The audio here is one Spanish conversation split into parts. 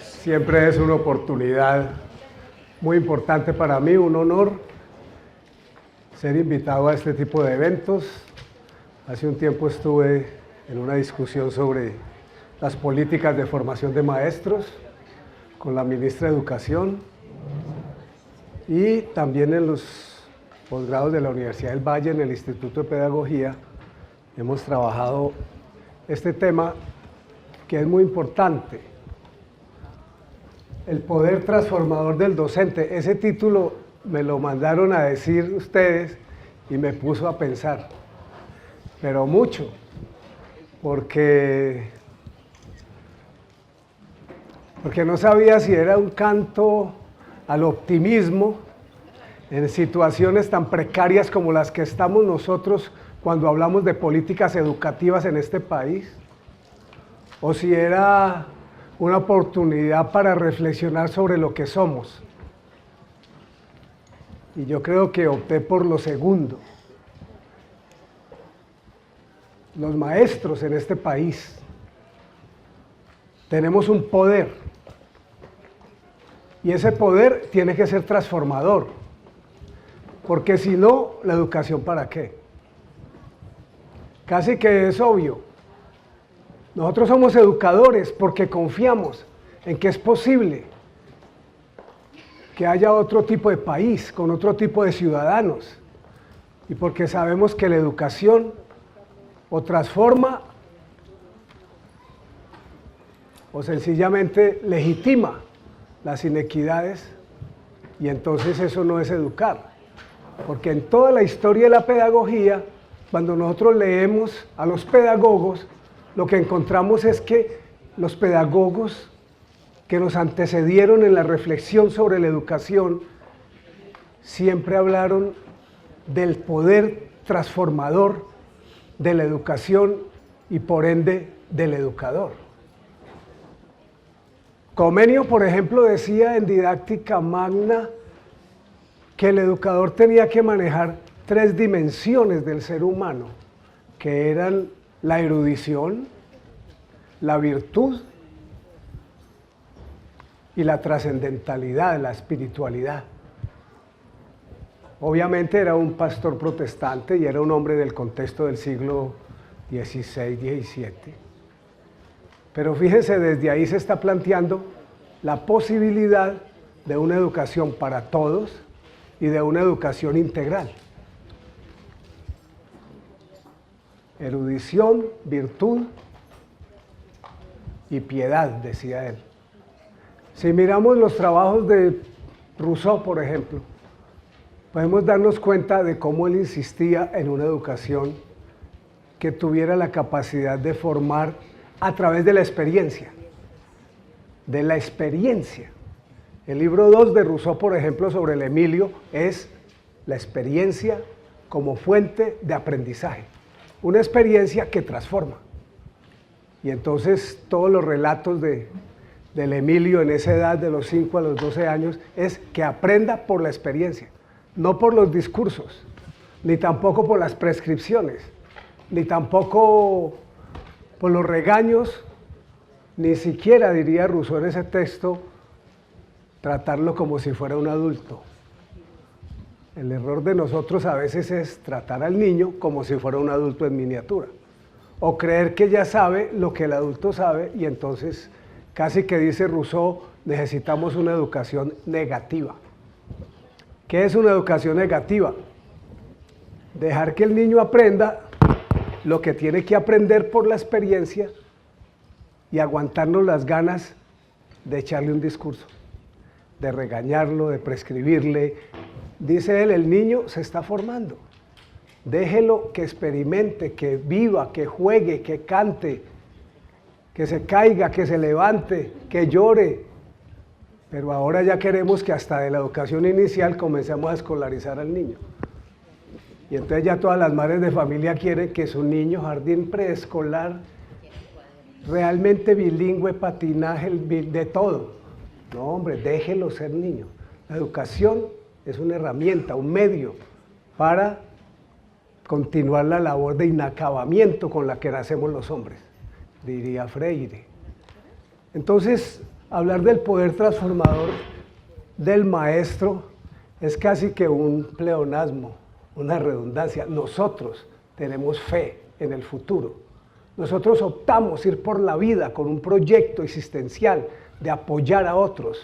Siempre es una oportunidad muy importante para mí, un honor ser invitado a este tipo de eventos. Hace un tiempo estuve en una discusión sobre las políticas de formación de maestros con la ministra de Educación y también en los posgrados de la Universidad del Valle, en el Instituto de Pedagogía, hemos trabajado este tema que es muy importante. El poder transformador del docente. Ese título me lo mandaron a decir ustedes y me puso a pensar, pero mucho, porque no sabía si era un canto al optimismo en situaciones tan precarias como las que estamos nosotros cuando hablamos de políticas educativas en este país, o si era una oportunidad para reflexionar sobre lo que somos. Y yo creo que opté por lo segundo. Los maestros en este país tenemos un poder, y ese poder tiene que ser transformador, porque si no, la educación ¿para qué? Casi que es obvio. Nosotros somos educadores porque confiamos en que es posible que haya otro tipo de país, con otro tipo de ciudadanos, y porque sabemos que la educación o transforma o sencillamente legitima las inequidades, y entonces eso no es educar, porque en toda la historia de la pedagogía, cuando nosotros leemos a los pedagogos, lo que encontramos es que los pedagogos que nos antecedieron en la reflexión sobre la educación siempre hablaron del poder transformador de la educación y por ende del educador. Comenio, por ejemplo, decía en Didáctica Magna que el educador tenía que manejar 3 dimensiones del ser humano, que eran la erudición, la virtud y la trascendentalidad, la espiritualidad. Obviamente era un pastor protestante y era un hombre del contexto del siglo XVI, XVII. Pero fíjense, desde ahí se está planteando la posibilidad de una educación para todos y de una educación integral. Erudición, virtud y piedad, decía él. Si miramos los trabajos de Rousseau, por ejemplo, podemos darnos cuenta de cómo él insistía en una educación que tuviera la capacidad de formar a través de la experiencia. De la experiencia. El libro 2 de Rousseau, por ejemplo, sobre el Emilio, es la experiencia como fuente de aprendizaje. Una experiencia que transforma. Y entonces todos los relatos del Emilio en esa edad de los 5 a los 12 años es que aprenda por la experiencia, no por los discursos, ni tampoco por las prescripciones, ni tampoco por los regaños, ni siquiera, diría Rousseau en ese texto, tratarlo como si fuera un adulto. El error de nosotros a veces es tratar al niño como si fuera un adulto en miniatura, o creer que ya sabe lo que el adulto sabe, y entonces casi que dice Rousseau, necesitamos una educación negativa. ¿Qué es una educación negativa? Dejar que el niño aprenda lo que tiene que aprender por la experiencia y aguantarnos las ganas de echarle un discurso, de regañarlo, de prescribirle. Dice él, el niño se está formando. Déjelo que experimente, que viva, que juegue, que cante, que se caiga, que se levante, que llore. Pero ahora ya queremos que hasta de la educación inicial comencemos a escolarizar al niño. Y entonces ya todas las madres de familia quieren que su niño, jardín preescolar, realmente bilingüe, patinaje, de todo. No, hombre, déjelo ser niño. La educación es una herramienta, un medio para continuar la labor de inacabamiento con la que nacemos los hombres, diría Freire. Entonces, hablar del poder transformador del maestro es casi que un pleonasmo, una redundancia. Nosotros tenemos fe en el futuro. Nosotros optamos ir por la vida con un proyecto existencial de apoyar a otros,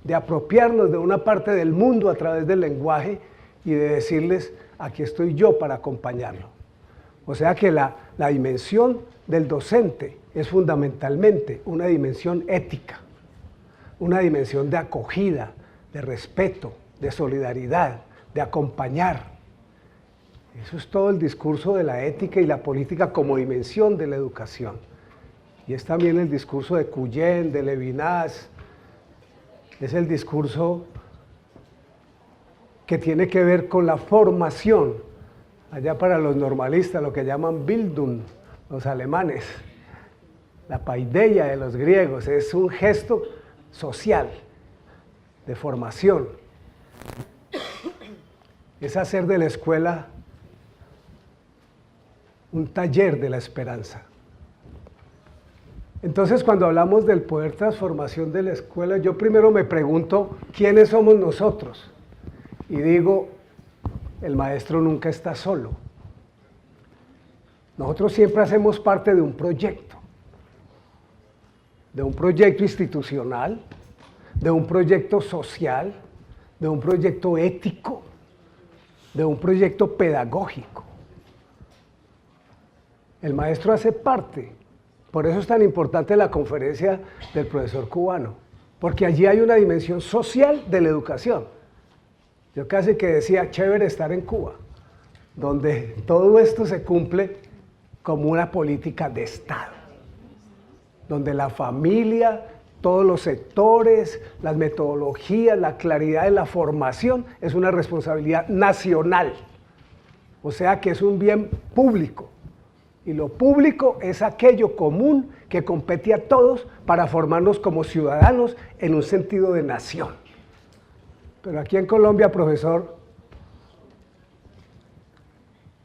de apropiarnos de una parte del mundo a través del lenguaje y de decirles, aquí estoy yo para acompañarlo. O sea que la dimensión del docente es fundamentalmente una dimensión ética, una dimensión de acogida, de respeto, de solidaridad, de acompañar. Eso es todo el discurso de la ética y la política como dimensión de la educación. Y es también el discurso de Cuyen, de Levinas, es el discurso que tiene que ver con la formación. Allá para los normalistas, lo que llaman Bildung, los alemanes, la paideia de los griegos, es un gesto social, de formación. Es hacer de la escuela un taller de la esperanza. Entonces, cuando hablamos del poder transformación de la escuela, yo primero me pregunto, ¿quiénes somos nosotros? Y digo, el maestro nunca está solo. Nosotros siempre hacemos parte de un proyecto institucional, de un proyecto social, de un proyecto ético, de un proyecto pedagógico. El maestro hace parte. Por eso es tan importante la conferencia del profesor cubano, porque allí hay una dimensión social de la educación. Yo casi que decía, chévere estar en Cuba, donde todo esto se cumple como una política de Estado, donde la familia, todos los sectores, las metodologías, la claridad de la formación es una responsabilidad nacional, o sea que es un bien público. Y lo público es aquello común que compete a todos para formarnos como ciudadanos en un sentido de nación. Pero aquí en Colombia, profesor,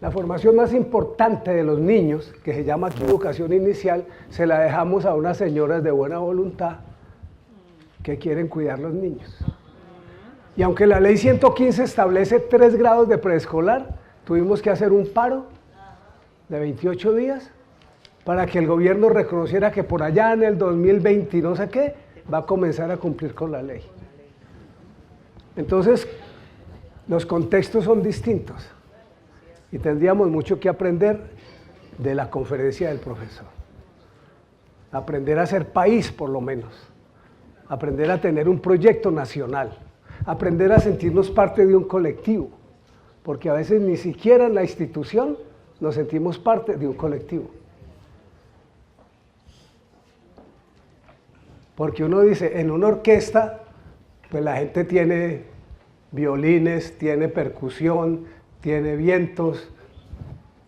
la formación más importante de los niños, que se llama aquí educación inicial, se la dejamos a unas señoras de buena voluntad que quieren cuidar los niños. Y aunque la ley 115 establece 3 grados de preescolar, tuvimos que hacer un paro de 28 días para que el gobierno reconociera que por allá en el 2020 no sé qué, va a comenzar a cumplir con la ley. Entonces, los contextos son distintos y tendríamos mucho que aprender de la conferencia del profesor. Aprender a ser país, por lo menos. Aprender a tener un proyecto nacional. Aprender a sentirnos parte de un colectivo, porque a veces ni siquiera en la institución nos sentimos parte de un colectivo. Porque uno dice, en una orquesta, pues la gente tiene violines, tiene percusión, tiene vientos,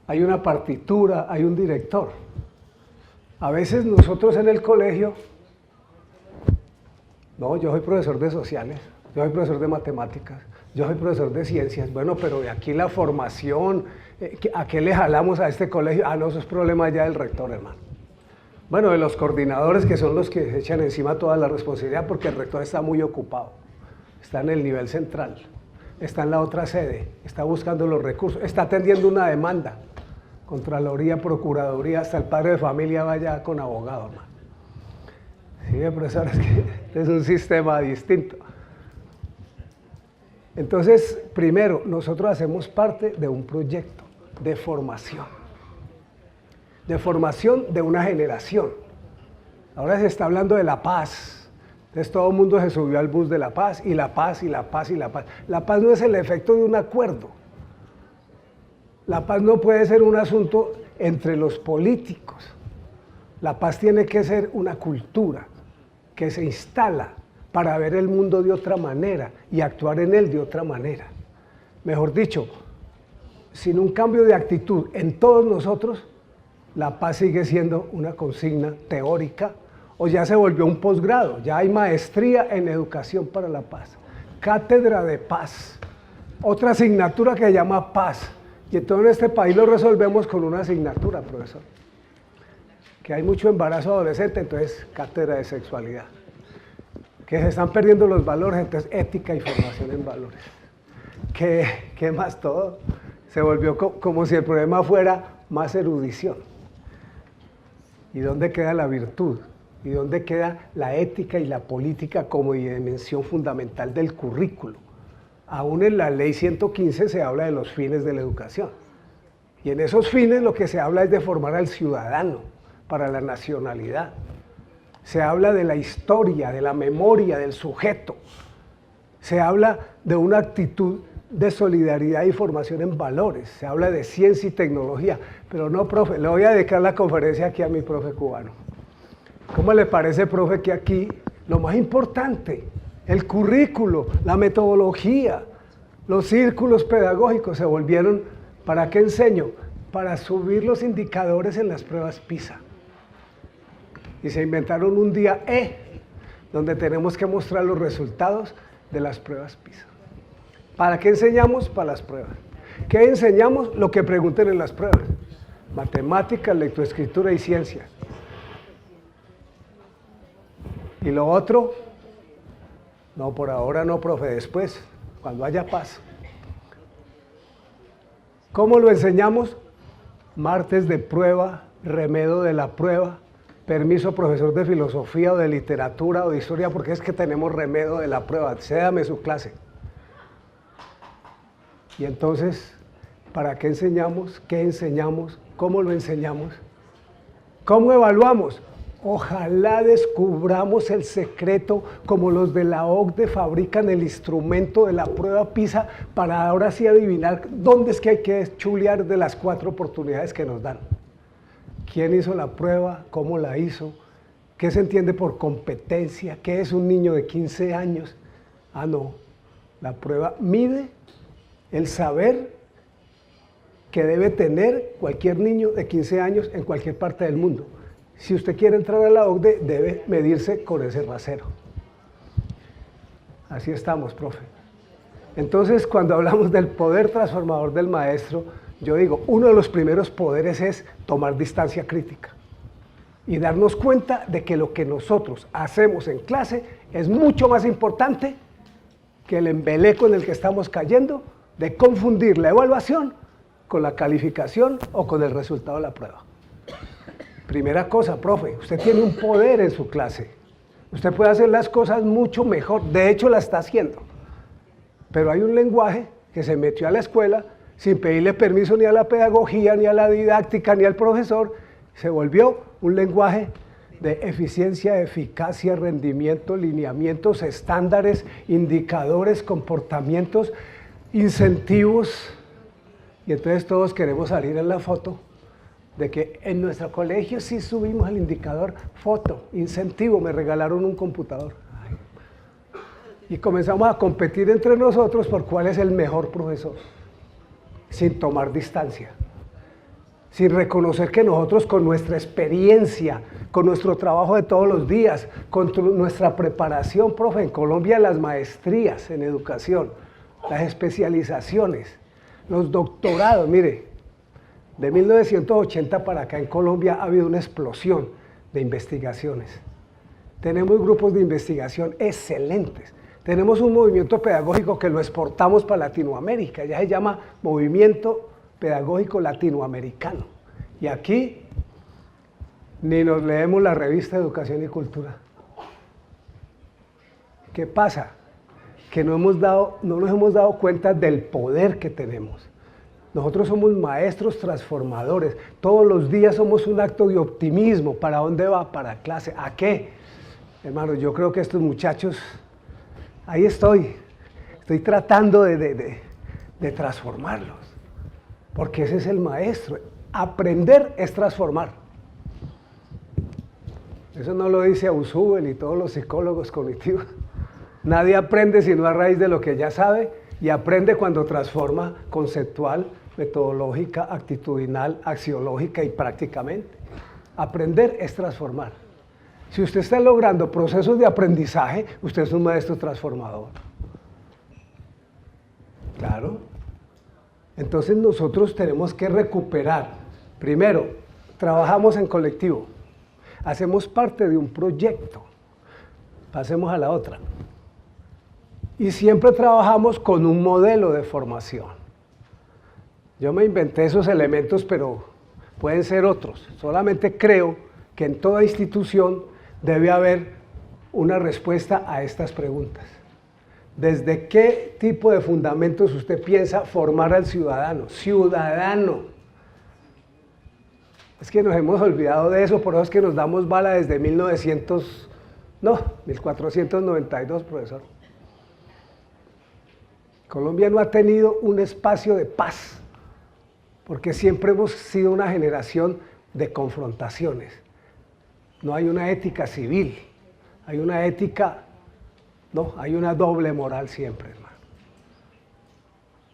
hay una partitura, hay un director. A veces nosotros en el colegio, no, yo soy profesor de sociales, yo soy profesor de matemáticas, yo soy profesor de ciencias, bueno, pero de aquí la formación, ¿a qué le jalamos a este colegio? Ah, no, eso es problema ya del rector, hermano. Bueno, de los coordinadores, que son los que se echan encima toda la responsabilidad, porque el rector está muy ocupado, está en el nivel central, está en la otra sede, está buscando los recursos, está atendiendo una demanda, Contraloría, Procuraduría, hasta el padre de familia vaya con abogado, hermano. Sí, profesor, es que es un sistema distinto. Entonces, primero, nosotros hacemos parte de un proyecto de formación de una generación. Ahora se está hablando de la paz. Entonces todo el mundo se subió al bus de la paz, y la paz, y la paz, y la paz. La paz no es el efecto de un acuerdo. La paz no puede ser un asunto entre los políticos. La paz tiene que ser una cultura que se instala para ver el mundo de otra manera y actuar en él de otra manera. Mejor dicho, sin un cambio de actitud en todos nosotros, la paz sigue siendo una consigna teórica, o ya se volvió un posgrado, ya hay maestría en educación para la paz, cátedra de paz, otra asignatura que se llama paz, y entonces en este país lo resolvemos con una asignatura, profesor, que hay mucho embarazo adolescente, entonces cátedra de sexualidad. que se están perdiendo los valores, entonces ética y formación en valores. ¿Qué más todo? Se volvió como si el problema fuera más erudición. ¿Y dónde queda la virtud? ¿Y dónde queda la ética y la política como dimensión fundamental del currículo? Aún en la ley 115 se habla de los fines de la educación. Y en esos fines lo que se habla es de formar al ciudadano para la nacionalidad. Se habla de la historia, de la memoria, del sujeto. Se habla de una actitud de solidaridad y formación en valores. Se habla de ciencia y tecnología. Pero no, profe, le voy a dedicar la conferencia aquí a mi profe cubano. ¿Cómo le parece, profe, que aquí lo más importante, el currículo, la metodología, los círculos pedagógicos se volvieron, ¿para qué enseño? Para subir los indicadores en las pruebas PISA. Y se inventaron un día donde tenemos que mostrar los resultados de las pruebas PISA. ¿Para qué enseñamos? Para las pruebas. ¿Qué enseñamos? Lo que pregunten en las pruebas. Matemáticas, lectoescritura y ciencia. ¿Y lo otro? No, por ahora no, profe, después, cuando haya paz. ¿Cómo lo enseñamos? Martes de prueba, remedio de la prueba, permiso profesor de filosofía o de literatura o de historia, porque es que tenemos remedio de la prueba, cédame su clase. Y entonces, ¿para qué enseñamos? ¿Qué enseñamos? ¿Cómo lo enseñamos? ¿Cómo evaluamos? Ojalá descubramos el secreto como los de la OCDE fabrican el instrumento de la prueba PISA para ahora sí adivinar dónde es que hay que chulear de las 4 oportunidades que nos dan. ¿Quién hizo la prueba? ¿Cómo la hizo? ¿Qué se entiende por competencia? ¿Qué es un niño de 15 años? Ah, no. La prueba mide el saber que debe tener cualquier niño de 15 años en cualquier parte del mundo. Si usted quiere entrar a la OCDE, debe medirse con ese rasero. Así estamos, profe. Entonces, cuando hablamos del poder transformador del maestro, yo digo, uno de los primeros poderes es tomar distancia crítica y darnos cuenta de que lo que nosotros hacemos en clase es mucho más importante que el embeleco en el que estamos cayendo de confundir la evaluación con la calificación o con el resultado de la prueba. Primera cosa, profe, usted tiene un poder en su clase. Usted puede hacer las cosas mucho mejor, de hecho la está haciendo. Pero hay un lenguaje que se metió a la escuela sin pedirle permiso ni a la pedagogía, ni a la didáctica, ni al profesor. Se volvió un lenguaje de eficiencia, eficacia, rendimiento, lineamientos, estándares, indicadores, comportamientos, incentivos. Y entonces todos queremos salir en la foto de que en nuestro colegio sí subimos el indicador foto, incentivo, me regalaron un computador. Ay. Y comenzamos a competir entre nosotros por cuál es el mejor profesor, sin tomar distancia, sin reconocer que nosotros con nuestra experiencia, con nuestro trabajo de todos los días, con nuestra preparación, profe, en Colombia las maestrías en educación, las especializaciones, los doctorados, mire, de 1980 para acá en Colombia ha habido una explosión de investigaciones. Tenemos grupos de investigación excelentes. Tenemos un movimiento pedagógico que lo exportamos para Latinoamérica, ya se llama Movimiento Pedagógico Latinoamericano. Y aquí ni nos leemos la revista Educación y Cultura. ¿Qué pasa? Que no nos hemos dado cuenta del poder que tenemos. Nosotros somos maestros transformadores. Todos los días somos un acto de optimismo. ¿Para dónde va? Para clase. ¿A qué? Hermanos, yo creo que estos muchachos, ahí estoy tratando de transformarlos. Porque ese es el maestro. Aprender es transformar. Eso no lo dice Ausubel y todos los psicólogos cognitivos. Nadie aprende sino a raíz de lo que ya sabe y aprende cuando transforma conceptual, metodológica, actitudinal, axiológica y prácticamente. Aprender es transformar. Si usted está logrando procesos de aprendizaje, usted es un maestro transformador. Claro. Entonces nosotros tenemos que recuperar. Primero, trabajamos en colectivo. Hacemos parte de un proyecto. Pasemos a la otra. Y siempre trabajamos con un modelo de formación. Yo me inventé esos elementos, pero pueden ser otros. Solamente creo que en toda institución debe haber una respuesta a estas preguntas. ¿Desde qué tipo de fundamentos usted piensa formar al ciudadano? Ciudadano. Es que nos hemos olvidado de eso, por eso es que nos damos bala desde 1492, profesor. Colombia no ha tenido un espacio de paz, porque siempre hemos sido una generación de confrontaciones. No hay una ética civil, hay una ética, no, hay una doble moral siempre, hermano.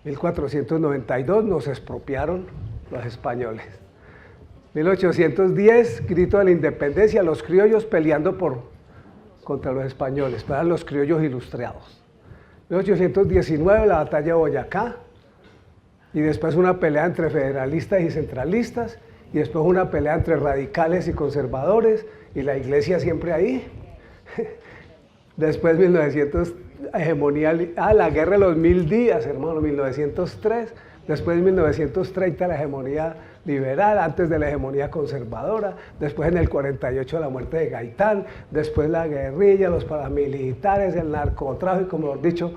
1492 nos expropiaron los españoles. 1810, grito de la independencia, los criollos peleando contra los españoles, eran los criollos ilustrados. 1819, la batalla de Boyacá, y después una pelea entre federalistas y centralistas, y después una pelea entre radicales y conservadores, y la iglesia siempre ahí. Después 1900, hegemonía, la guerra de los 1000 días, hermano, 1903, después 1930 la hegemonía liberal, antes de la hegemonía conservadora, después en el 48 la muerte de Gaitán, después la guerrilla, los paramilitares, el narcotráfico, mejor dicho.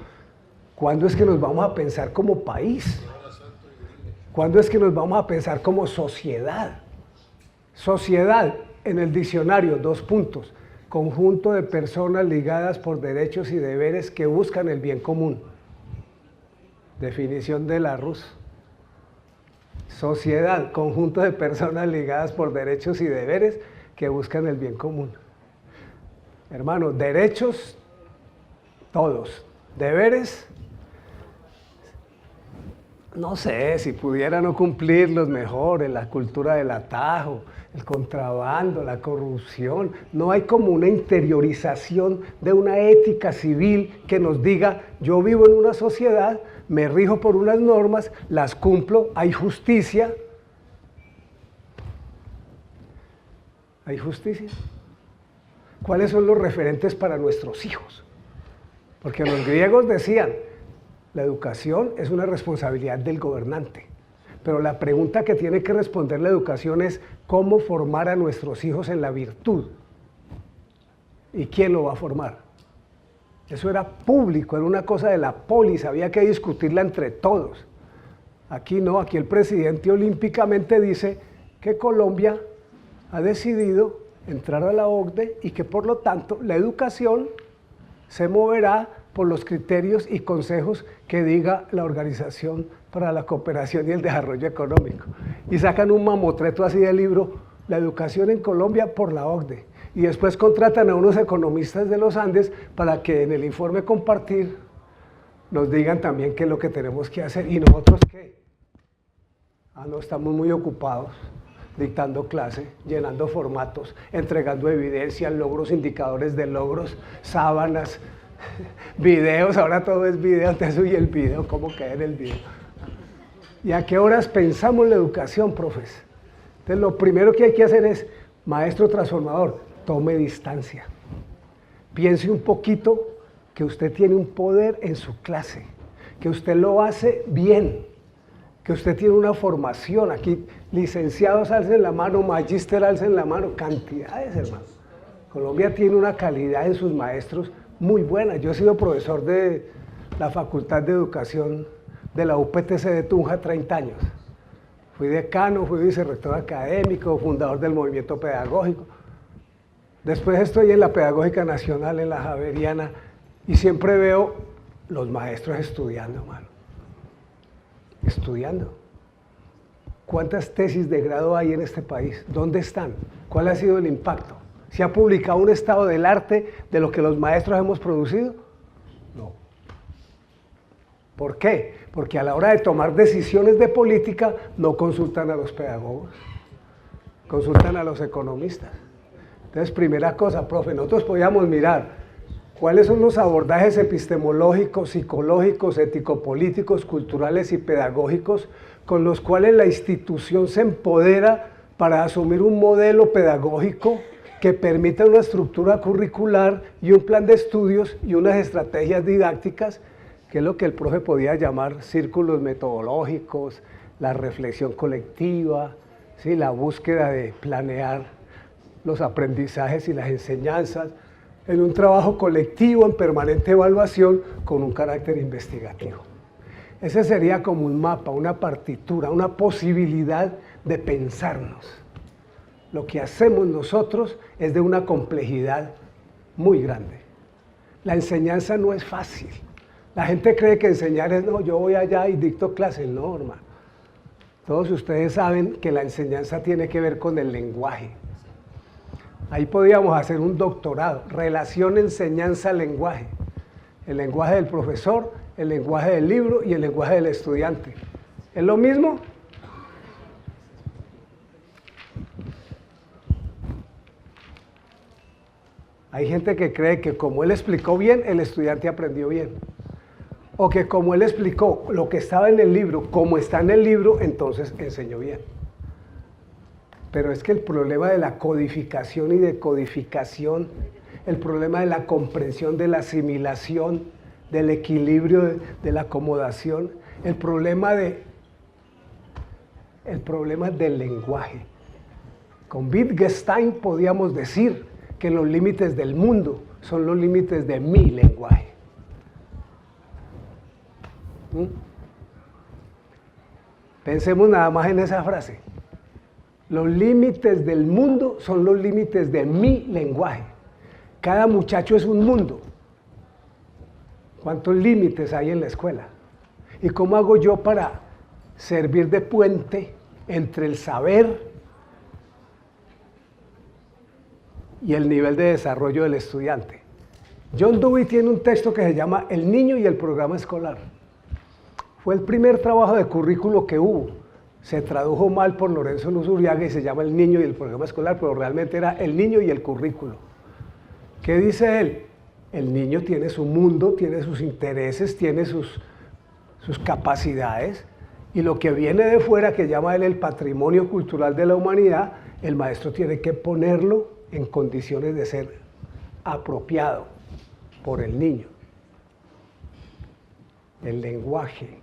¿Cuándo es que nos vamos a pensar como país? ¿Cuándo es que nos vamos a pensar como sociedad? Sociedad, en el diccionario, 2 puntos, conjunto de personas ligadas por derechos y deberes que buscan el bien común. Definición de Larousse. Sociedad, conjunto de personas ligadas por derechos y deberes que buscan el bien común. Hermano, derechos, todos. Deberes, no sé, si pudiera no cumplirlos mejor, en la cultura del atajo, el contrabando, la corrupción. No hay como una interiorización de una ética civil que nos diga, yo vivo en una sociedad, me rijo por unas normas, las cumplo, hay justicia. ¿Hay justicia? ¿Cuáles son los referentes para nuestros hijos? Porque los griegos decían, la educación es una responsabilidad del gobernante. Pero la pregunta que tiene que responder la educación es cómo formar a nuestros hijos en la virtud. ¿Y quién lo va a formar? Eso era público, era una cosa de la polis, había que discutirla entre todos. Aquí no, aquí el presidente olímpicamente dice que Colombia ha decidido entrar a la OCDE y que por lo tanto la educación se moverá por los criterios y consejos que diga la Organización para la Cooperación y el Desarrollo Económico. Y sacan un mamotreto así de libro, la educación en Colombia por la OCDE. Y después contratan a unos economistas de los Andes para que en el informe compartir nos digan también qué es lo que tenemos que hacer. ¿Y nosotros qué? No, estamos muy ocupados dictando clase, llenando formatos, entregando evidencia, logros, indicadores de logros, sábanas, videos, ahora todo es video, antes y el video, ¿cómo queda en el video? ¿Y a qué horas pensamos la educación, profes? Entonces lo primero que hay que hacer es, maestro transformador, tome distancia. Piense un poquito que usted tiene un poder en su clase, que usted lo hace bien, que usted tiene una formación. Aquí licenciados alcen la mano, magíster alcen la mano, cantidades, hermano. Colombia tiene una calidad en sus maestros muy buena. Yo he sido profesor de la Facultad de Educación de la UPTC de Tunja 30 años. Fui decano, fui vicerrector académico, fundador del movimiento pedagógico. Después estoy en la Pedagógica Nacional, en la Javeriana, y siempre veo los maestros estudiando, hermano. Estudiando. ¿Cuántas tesis de grado hay en este país? ¿Dónde están? ¿Cuál ha sido el impacto? ¿Se ha publicado un estado del arte de lo que los maestros hemos producido? No. ¿Por qué? Porque a la hora de tomar decisiones de política no consultan a los pedagogos, consultan a los economistas. Entonces, primera cosa, profe, nosotros podíamos mirar cuáles son los abordajes epistemológicos, psicológicos, ético-políticos, culturales y pedagógicos con los cuales la institución se empodera para asumir un modelo pedagógico que permita una estructura curricular y un plan de estudios y unas estrategias didácticas, que es lo que el profe podía llamar círculos metodológicos, la reflexión colectiva, ¿sí? La búsqueda de planear los aprendizajes y las enseñanzas en un trabajo colectivo en permanente evaluación con un carácter investigativo. Ese sería como un mapa, una partitura, una posibilidad de pensarnos. Lo que hacemos nosotros es de una complejidad muy grande. La enseñanza no es fácil. La gente cree que enseñar es, no, yo voy allá y dicto clases, no, hermano. Todos ustedes saben que la enseñanza tiene que ver con el lenguaje. Ahí podríamos hacer un doctorado, relación enseñanza-lenguaje. El lenguaje del profesor, el lenguaje del libro y el lenguaje del estudiante. ¿Es lo mismo? Hay gente que cree que como él explicó bien, el estudiante aprendió bien. O que como él explicó lo que estaba en el libro, como está en el libro, entonces enseñó bien. Pero es que el problema de la codificación y decodificación, el problema de la comprensión, de la asimilación, del equilibrio, de la acomodación, el problema del lenguaje. Con Wittgenstein podíamos decir que los límites del mundo son los límites de mi lenguaje. Pensemos nada más en esa frase. Los límites del mundo son los límites de mi lenguaje. Cada muchacho es un mundo. ¿Cuántos límites hay en la escuela? ¿Y cómo hago yo para servir de puente entre el saber y el nivel de desarrollo del estudiante? John Dewey tiene un texto que se llama El niño y el programa escolar. Fue el primer trabajo de currículo que hubo. Se tradujo mal por Lorenzo Luz Uriaga y se llama El niño y el programa escolar, pero realmente era El niño y el currículo. ¿Qué dice él? El niño tiene su mundo, tiene sus intereses, tiene sus capacidades, y lo que viene de fuera, que llama él el patrimonio cultural de la humanidad, el maestro tiene que ponerlo en condiciones de ser apropiado por el niño. El lenguaje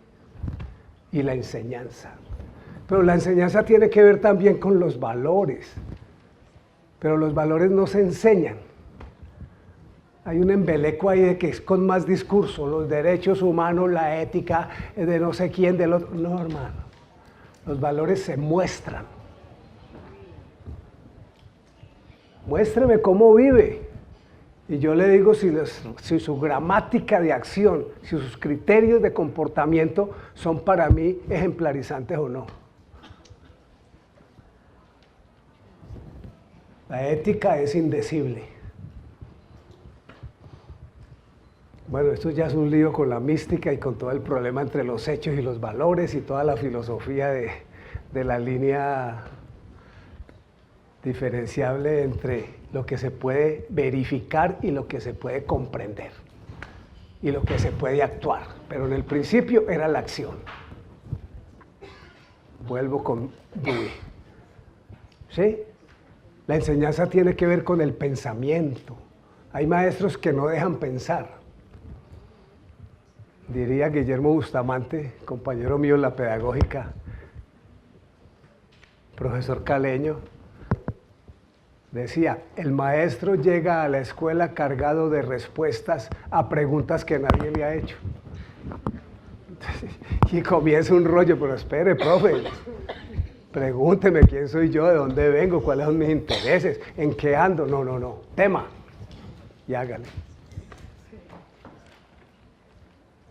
y la enseñanza. Pero la enseñanza tiene que ver también con los valores. Pero los valores no se enseñan. Hay un embeleco ahí de que es con más discurso, los derechos humanos, la ética, de no sé quién, del otro. No, hermano. Los valores se muestran. Muéstreme cómo vive. Y yo le digo si su gramática de acción, si sus criterios de comportamiento son para mí ejemplarizantes o no. La ética es indecible. Bueno, esto ya es un lío con la mística y con todo el problema entre los hechos y los valores y toda la filosofía de la línea diferenciable entre lo que se puede verificar y lo que se puede comprender y lo que se puede actuar. Pero en el principio era la acción. Vuelvo con Dewey. ¿Sí? La enseñanza tiene que ver con el pensamiento. Hay maestros que no dejan pensar. Diría Guillermo Bustamante, compañero mío en la pedagógica, profesor caleño, decía, el maestro llega a la escuela cargado de respuestas a preguntas que nadie le ha hecho. Y comienza un rollo, pero espere, profe, pregúnteme quién soy yo, de dónde vengo, cuáles son mis intereses, en qué ando. No, tema, y hágale.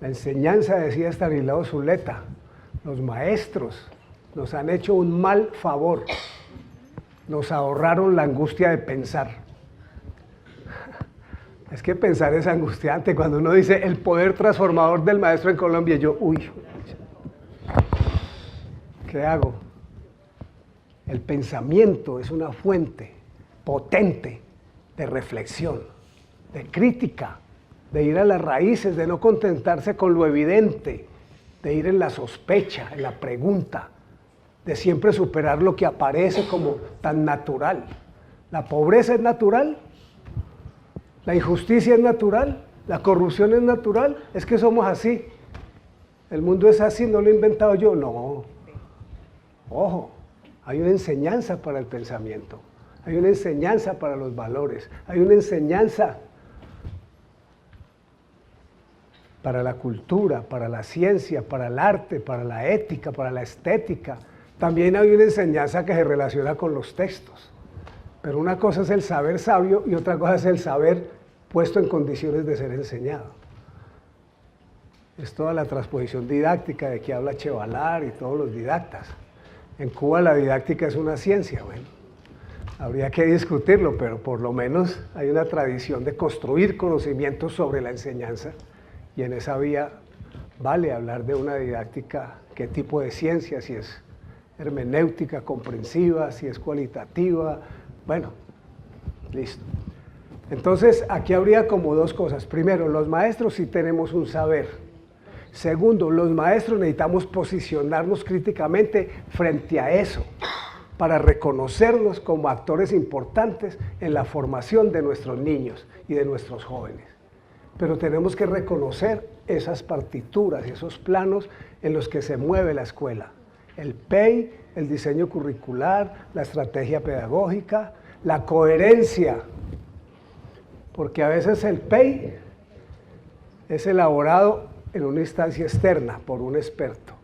La enseñanza, decía Estanislao Zuleta, los maestros nos han hecho un mal favor, nos ahorraron la angustia de pensar. Es que pensar es angustiante cuando uno dice el poder transformador del maestro en Colombia, y yo, uy, ¿qué hago? El pensamiento es una fuente potente de reflexión, de crítica, de ir a las raíces, de no contentarse con lo evidente, de ir en la sospecha, en la pregunta, de siempre superar lo que aparece como tan natural. La pobreza es natural, la injusticia es natural, la corrupción es natural, es que somos así. El mundo es así, no lo he inventado yo, no. Ojo, hay una enseñanza para el pensamiento, hay una enseñanza para los valores, hay una enseñanza para la cultura, para la ciencia, para el arte, para la ética, para la estética. También hay una enseñanza que se relaciona con los textos. Pero una cosa es el saber sabio y otra cosa es el saber puesto en condiciones de ser enseñado. Es toda la transposición didáctica de que habla Chevalar y todos los didactas. En Cuba la didáctica es una ciencia, bueno, habría que discutirlo, pero por lo menos hay una tradición de construir conocimientos sobre la enseñanza y en esa vía vale hablar de una didáctica, qué tipo de ciencia, si es hermenéutica, comprensiva, si es cualitativa, bueno, listo. Entonces, aquí habría como dos cosas. Primero, los maestros sí tenemos un saber. Segundo, los maestros necesitamos posicionarnos críticamente frente a eso, para reconocernos como actores importantes en la formación de nuestros niños y de nuestros jóvenes. Pero tenemos que reconocer esas partituras, esos planos en los que se mueve la escuela. El PEI, el diseño curricular, la estrategia pedagógica, la coherencia, porque a veces el PEI es elaborado en una instancia externa por un experto.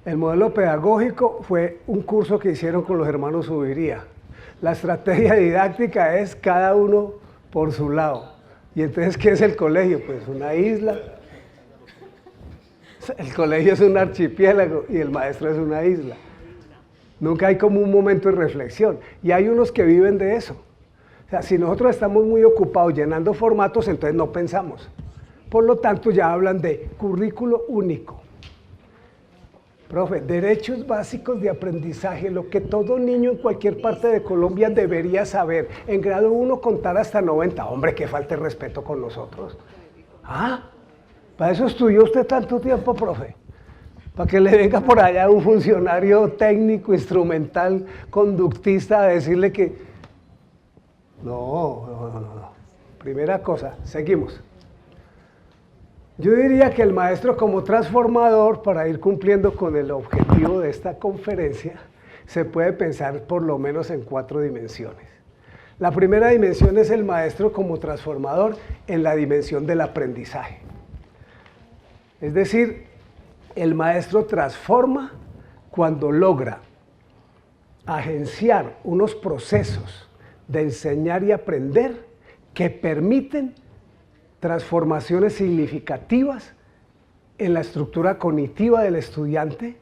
El modelo pedagógico fue un curso que hicieron con los hermanos Subiría. La estrategia didáctica es cada uno por su lado. Y entonces, ¿qué es el colegio? Pues una isla. El colegio es un archipiélago y el maestro es una isla. Nunca hay como un momento de reflexión. Y hay unos que viven de eso. O sea, si nosotros estamos muy ocupados llenando formatos, entonces no pensamos. Por lo tanto, ya hablan de currículo único. Profe, derechos básicos de aprendizaje, lo que todo niño en cualquier parte de Colombia debería saber. En grado 1 contar hasta 90. Hombre, que falte respeto con nosotros. Ah, ¿para eso estudió usted tanto tiempo, profe? Para que le venga por allá un funcionario técnico, instrumental, conductista a decirle que... No. Primera cosa, seguimos. Yo diría que el maestro como transformador, para ir cumpliendo con el objetivo de esta conferencia, se puede pensar por lo menos en 4 dimensiones. La primera dimensión es el maestro como transformador en la dimensión del aprendizaje. Es decir, el maestro transforma cuando logra agenciar unos procesos de enseñar y aprender que permiten transformaciones significativas en la estructura cognitiva del estudiante,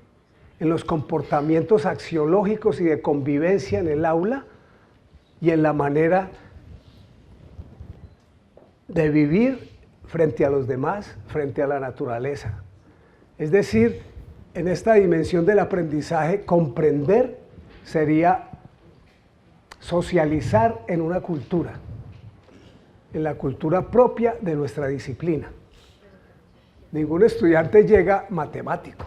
en los comportamientos axiológicos y de convivencia en el aula y en la manera de vivir frente a los demás, frente a la naturaleza. Es decir, en esta dimensión del aprendizaje, comprender sería socializar en una cultura, en la cultura propia de nuestra disciplina. Ningún estudiante llega matemático,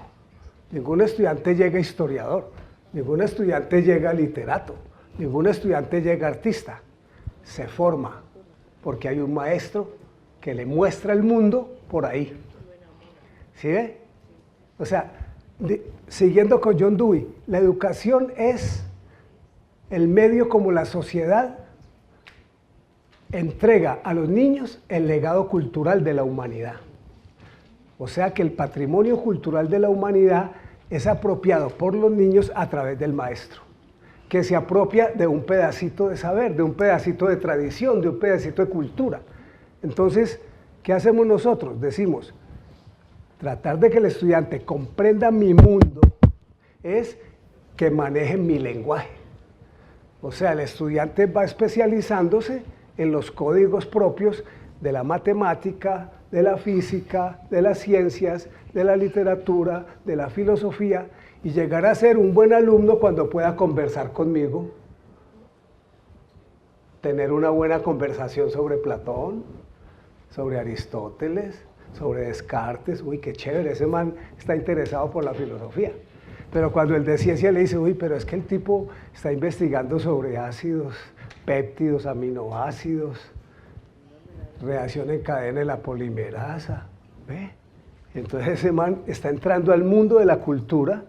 ningún estudiante llega historiador, ningún estudiante llega literato, ningún estudiante llega artista. Se forma porque hay un maestro que le muestra el mundo por ahí. ¿Sí ve? O sea, siguiendo con John Dewey, la educación es el medio como la sociedad entrega a los niños el legado cultural de la humanidad. O sea que el patrimonio cultural de la humanidad es apropiado por los niños a través del maestro, que se apropia de un pedacito de saber, de un pedacito de tradición, de un pedacito de cultura. Entonces, ¿qué hacemos nosotros? Decimos, tratar de que el estudiante comprenda mi mundo es que maneje mi lenguaje. O sea, el estudiante va especializándose en los códigos propios de la matemática, de la física, de las ciencias, de la literatura, de la filosofía, y llegar a ser un buen alumno cuando pueda conversar conmigo, tener una buena conversación sobre Platón, sobre Aristóteles, sobre Descartes. Uy, qué chévere, ese man está interesado por la filosofía. Pero cuando el de ciencia le dice, uy, pero es que el tipo está investigando sobre ácidos, péptidos, aminoácidos, reacción en cadena de la polimerasa. ¿Ve? Entonces ese man está entrando al mundo de la cultura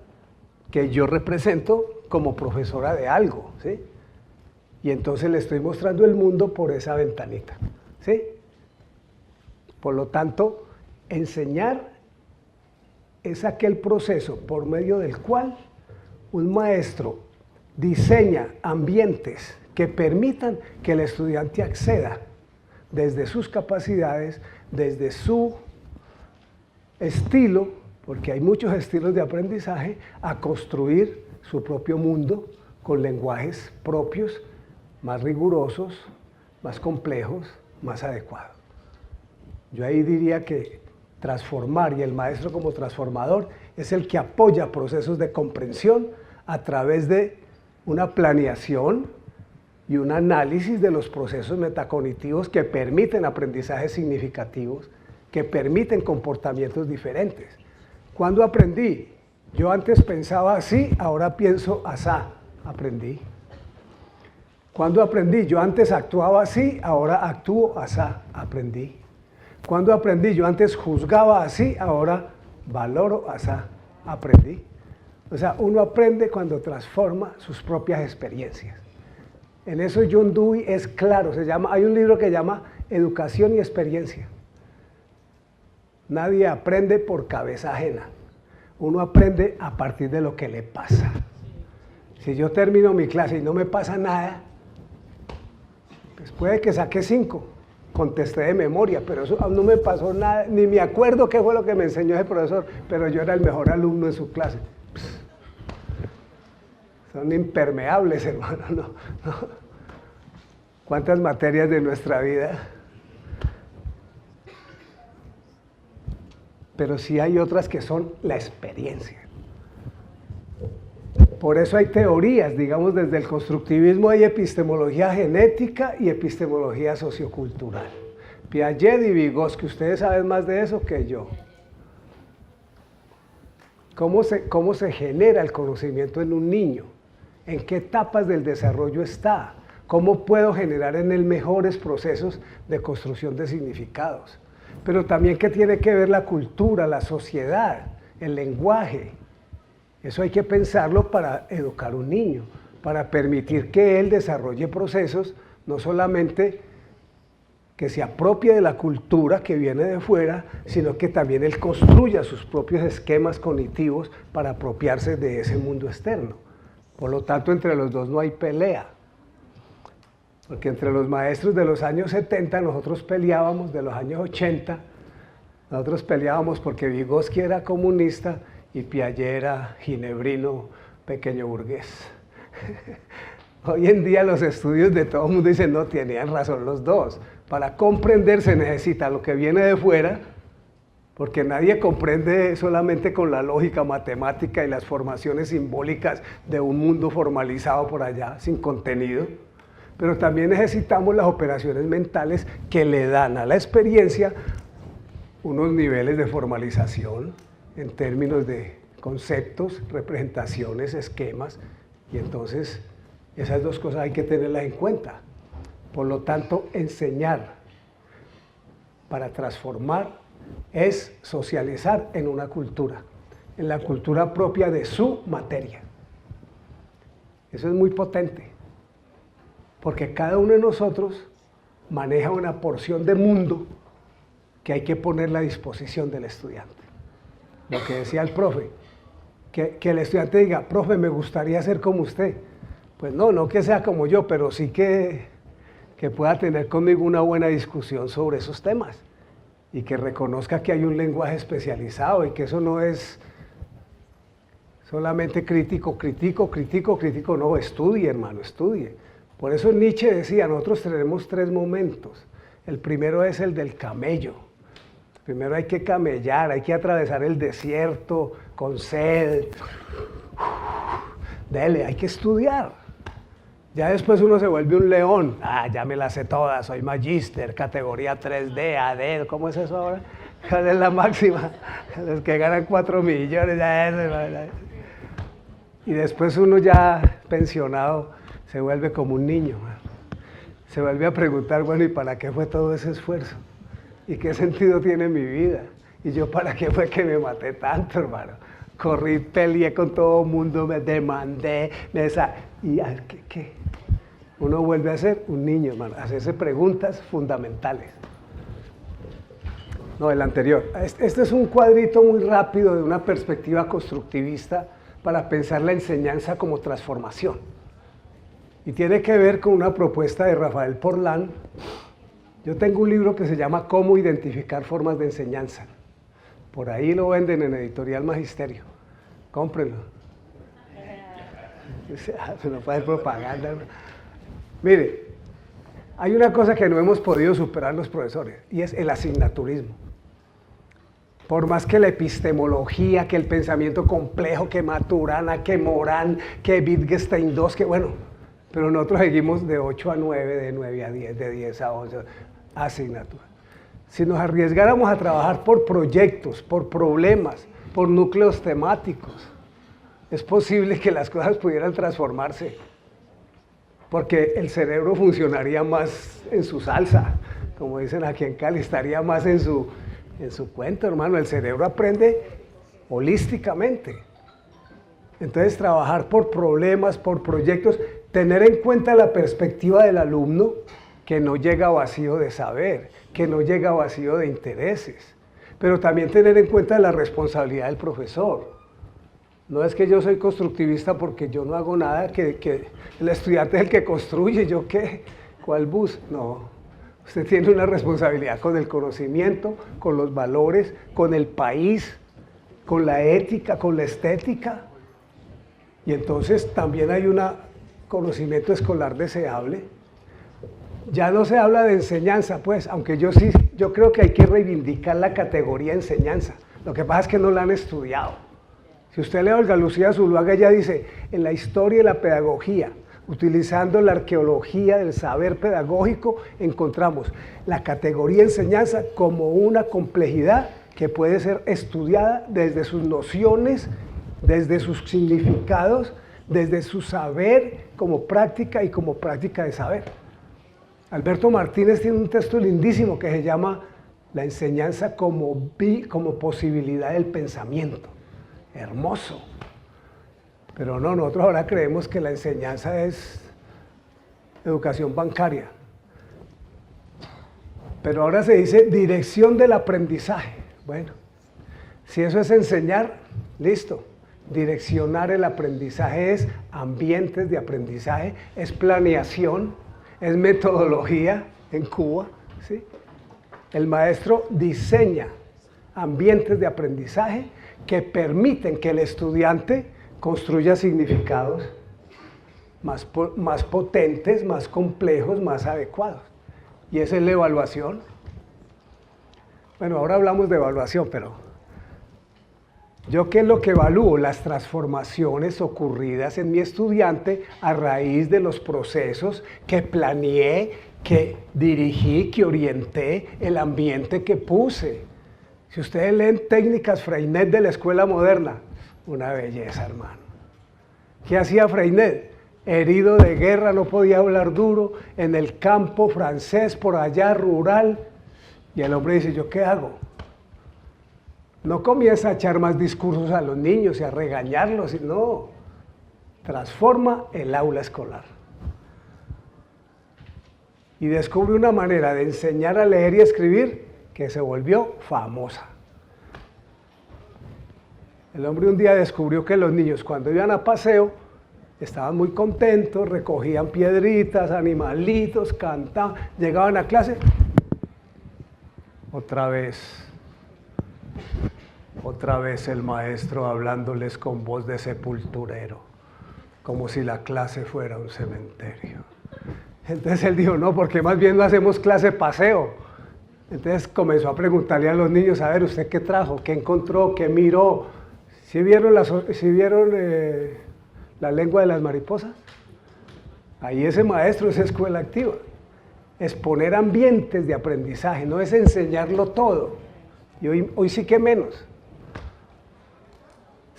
que yo represento como profesora de algo, ¿sí? Y entonces le estoy mostrando el mundo por esa ventanita, ¿sí? Por lo tanto, enseñar es aquel proceso por medio del cual un maestro diseña ambientes que permitan que el estudiante acceda desde sus capacidades, desde su estilo, porque hay muchos estilos de aprendizaje, a construir su propio mundo con lenguajes propios, más rigurosos, más complejos, más adecuados. Yo ahí diría que transformar, y el maestro como transformador, es el que apoya procesos de comprensión a través de una planeación y un análisis de los procesos metacognitivos que permiten aprendizajes significativos, que permiten comportamientos diferentes. ¿Cuándo aprendí? Yo antes pensaba así, ahora pienso asá. Aprendí. ¿Cuándo aprendí? Yo antes actuaba así, ahora actúo asá. Aprendí. ¿Cuándo aprendí? Yo antes juzgaba así, ahora valoro asá. Aprendí. O sea, uno aprende cuando transforma sus propias experiencias. En eso John Dewey es claro, hay un libro que se llama Educación y Experiencia. Nadie aprende por cabeza ajena. Uno aprende a partir de lo que le pasa. Si yo termino mi clase y no me pasa nada, pues puede que saque 5, contesté de memoria, pero eso no me pasó nada, ni me acuerdo qué fue lo que me enseñó ese profesor, pero yo era el mejor alumno en su clase. Son impermeables, hermano. No. ¿Cuántas materias de nuestra vida? Pero sí hay otras que son la experiencia. Por eso hay teorías, digamos, desde el constructivismo hay epistemología genética y epistemología sociocultural. Piaget y Vygotsky, ustedes saben más de eso que yo. ¿Cómo se genera el conocimiento en un niño? ¿En qué etapas del desarrollo está? ¿Cómo puedo generar en él mejores procesos de construcción de significados? Pero también qué tiene que ver la cultura, la sociedad, el lenguaje. Eso hay que pensarlo para educar a un niño, para permitir que él desarrolle procesos, no solamente que se apropie de la cultura que viene de fuera, sino que también él construya sus propios esquemas cognitivos para apropiarse de ese mundo externo. Por lo tanto, entre los dos no hay pelea. Porque entre los maestros de los años 70 nosotros peleábamos, de los años 80, nosotros peleábamos porque Vygotsky era comunista y Piaget era ginebrino, pequeño burgués. Hoy en día los estudios de todo el mundo dicen, no, tenían razón los dos. Para comprender se necesita lo que viene de fuera, porque nadie comprende solamente con la lógica matemática y las formaciones simbólicas de un mundo formalizado por allá, sin contenido. Pero también necesitamos las operaciones mentales que le dan a la experiencia unos niveles de formalización en términos de conceptos, representaciones, esquemas, y entonces esas dos cosas hay que tenerlas en cuenta. Por lo tanto, enseñar para transformar es socializar en una cultura, en la cultura propia de su materia. Eso es muy potente, porque cada uno de nosotros maneja una porción de mundo que hay que ponerla a disposición del estudiante. Lo que decía el profe, que el estudiante diga, profe, me gustaría ser como usted. Pues no que sea como yo, pero sí que pueda tener conmigo una buena discusión sobre esos temas y que reconozca que hay un lenguaje especializado y que eso no es solamente critico, no, estudie, hermano, estudie. Por eso Nietzsche decía, nosotros tenemos 3 momentos. El primero es el del camello. Primero hay que camellar, hay que atravesar el desierto con sed. Dele, hay que estudiar. Ya después uno se vuelve un león. Ya me las sé todas, soy magíster, categoría 3D, AD, ¿cómo es eso ahora? ¿Cuál es la máxima? Los que ganan 4 millones, y después uno ya pensionado se vuelve como un niño. se vuelve a preguntar, bueno, ¿y para qué fue todo ese esfuerzo? ¿Y qué sentido tiene mi vida? ¿Y yo para qué fue que me maté tanto, hermano? Corrí, peleé con todo el mundo, me demandé, ¿y qué? Uno vuelve a ser un niño, hermano, a hacerse preguntas fundamentales. No, el anterior. Este es un cuadrito muy rápido de una perspectiva constructivista para pensar la enseñanza como transformación. Y tiene que ver con una propuesta de Rafael Porlán. Yo tengo un libro que se llama Cómo identificar formas de enseñanza. Por ahí lo venden en Editorial Magisterio. Cómprenlo. Se no puede hacer propaganda. Mire, hay una cosa que no hemos podido superar los profesores, y es el asignaturismo. Por más que la epistemología, que el pensamiento complejo, que Maturana, que Morán, que Wittgenstein II, que bueno, pero nosotros seguimos de 8 a 9, de 9 a 10, de 10 a 11, asignatura. Si nos arriesgáramos a trabajar por proyectos, por problemas, por núcleos temáticos, es posible que las cosas pudieran transformarse, porque el cerebro funcionaría más en su salsa, como dicen aquí en Cali, estaría más en su cuento, hermano. El cerebro aprende holísticamente. Entonces, trabajar por problemas, por proyectos, tener en cuenta la perspectiva del alumno, que no llega vacío de saber, que no llega vacío de intereses, pero también tener en cuenta la responsabilidad del profesor. No es que yo soy constructivista porque yo no hago nada, que el estudiante es el que construye, ¿yo qué? ¿Cuál bus? No. Usted tiene una responsabilidad con el conocimiento, con los valores, con el país, con la ética, con la estética. Y entonces también hay un conocimiento escolar deseable. Ya no se habla de enseñanza, pues, aunque yo creo que hay que reivindicar la categoría enseñanza. Lo que pasa es que no la han estudiado. Si usted lee a Olga Lucía Zuluaga, ella dice, en la historia y la pedagogía, utilizando la arqueología del saber pedagógico, encontramos la categoría enseñanza como una complejidad que puede ser estudiada desde sus nociones, desde sus significados, desde su saber como práctica y como práctica de saber. Alberto Martínez tiene un texto lindísimo que se llama La enseñanza como posibilidad del pensamiento. Hermoso. Pero no, nosotros ahora creemos que la enseñanza es educación bancaria. Pero ahora se dice dirección del aprendizaje. Bueno, si eso es enseñar, listo. Direccionar el aprendizaje es ambientes de aprendizaje, es planeación, es metodología en Cuba, ¿sí? El maestro diseña ambientes de aprendizaje que permiten que el estudiante construya significados más potentes, más complejos, más adecuados. Y esa es la evaluación. Bueno, ahora hablamos de evaluación, pero ¿yo qué es lo que evalúo? Las transformaciones ocurridas en mi estudiante a raíz de los procesos que planeé, que dirigí, que orienté, el ambiente que puse. Si ustedes leen técnicas Freinet de la escuela moderna, una belleza, hermano. ¿Qué hacía Freinet? Herido de guerra, no podía hablar duro, en el campo francés, por allá, rural. Y el hombre dice, ¿yo qué hago? No comienza a echar más discursos a los niños y a regañarlos, no. Transforma el aula escolar. Y descubre una manera de enseñar a leer y escribir que se volvió famosa. El hombre un día descubrió que los niños cuando iban a paseo estaban muy contentos, recogían piedritas, animalitos, cantaban, llegaban a clase, otra vez el maestro hablándoles con voz de sepulturero, como si la clase fuera un cementerio. Entonces él dijo, no, porque más bien no hacemos clase paseo. Entonces comenzó a preguntarle a los niños, a ver, ¿usted qué trajo? ¿Qué encontró? ¿Qué miró? ¿Sí vieron la lengua de las mariposas? Ahí ese maestro es escuela activa. Es poner ambientes de aprendizaje, no es enseñarlo todo. Y hoy sí que menos.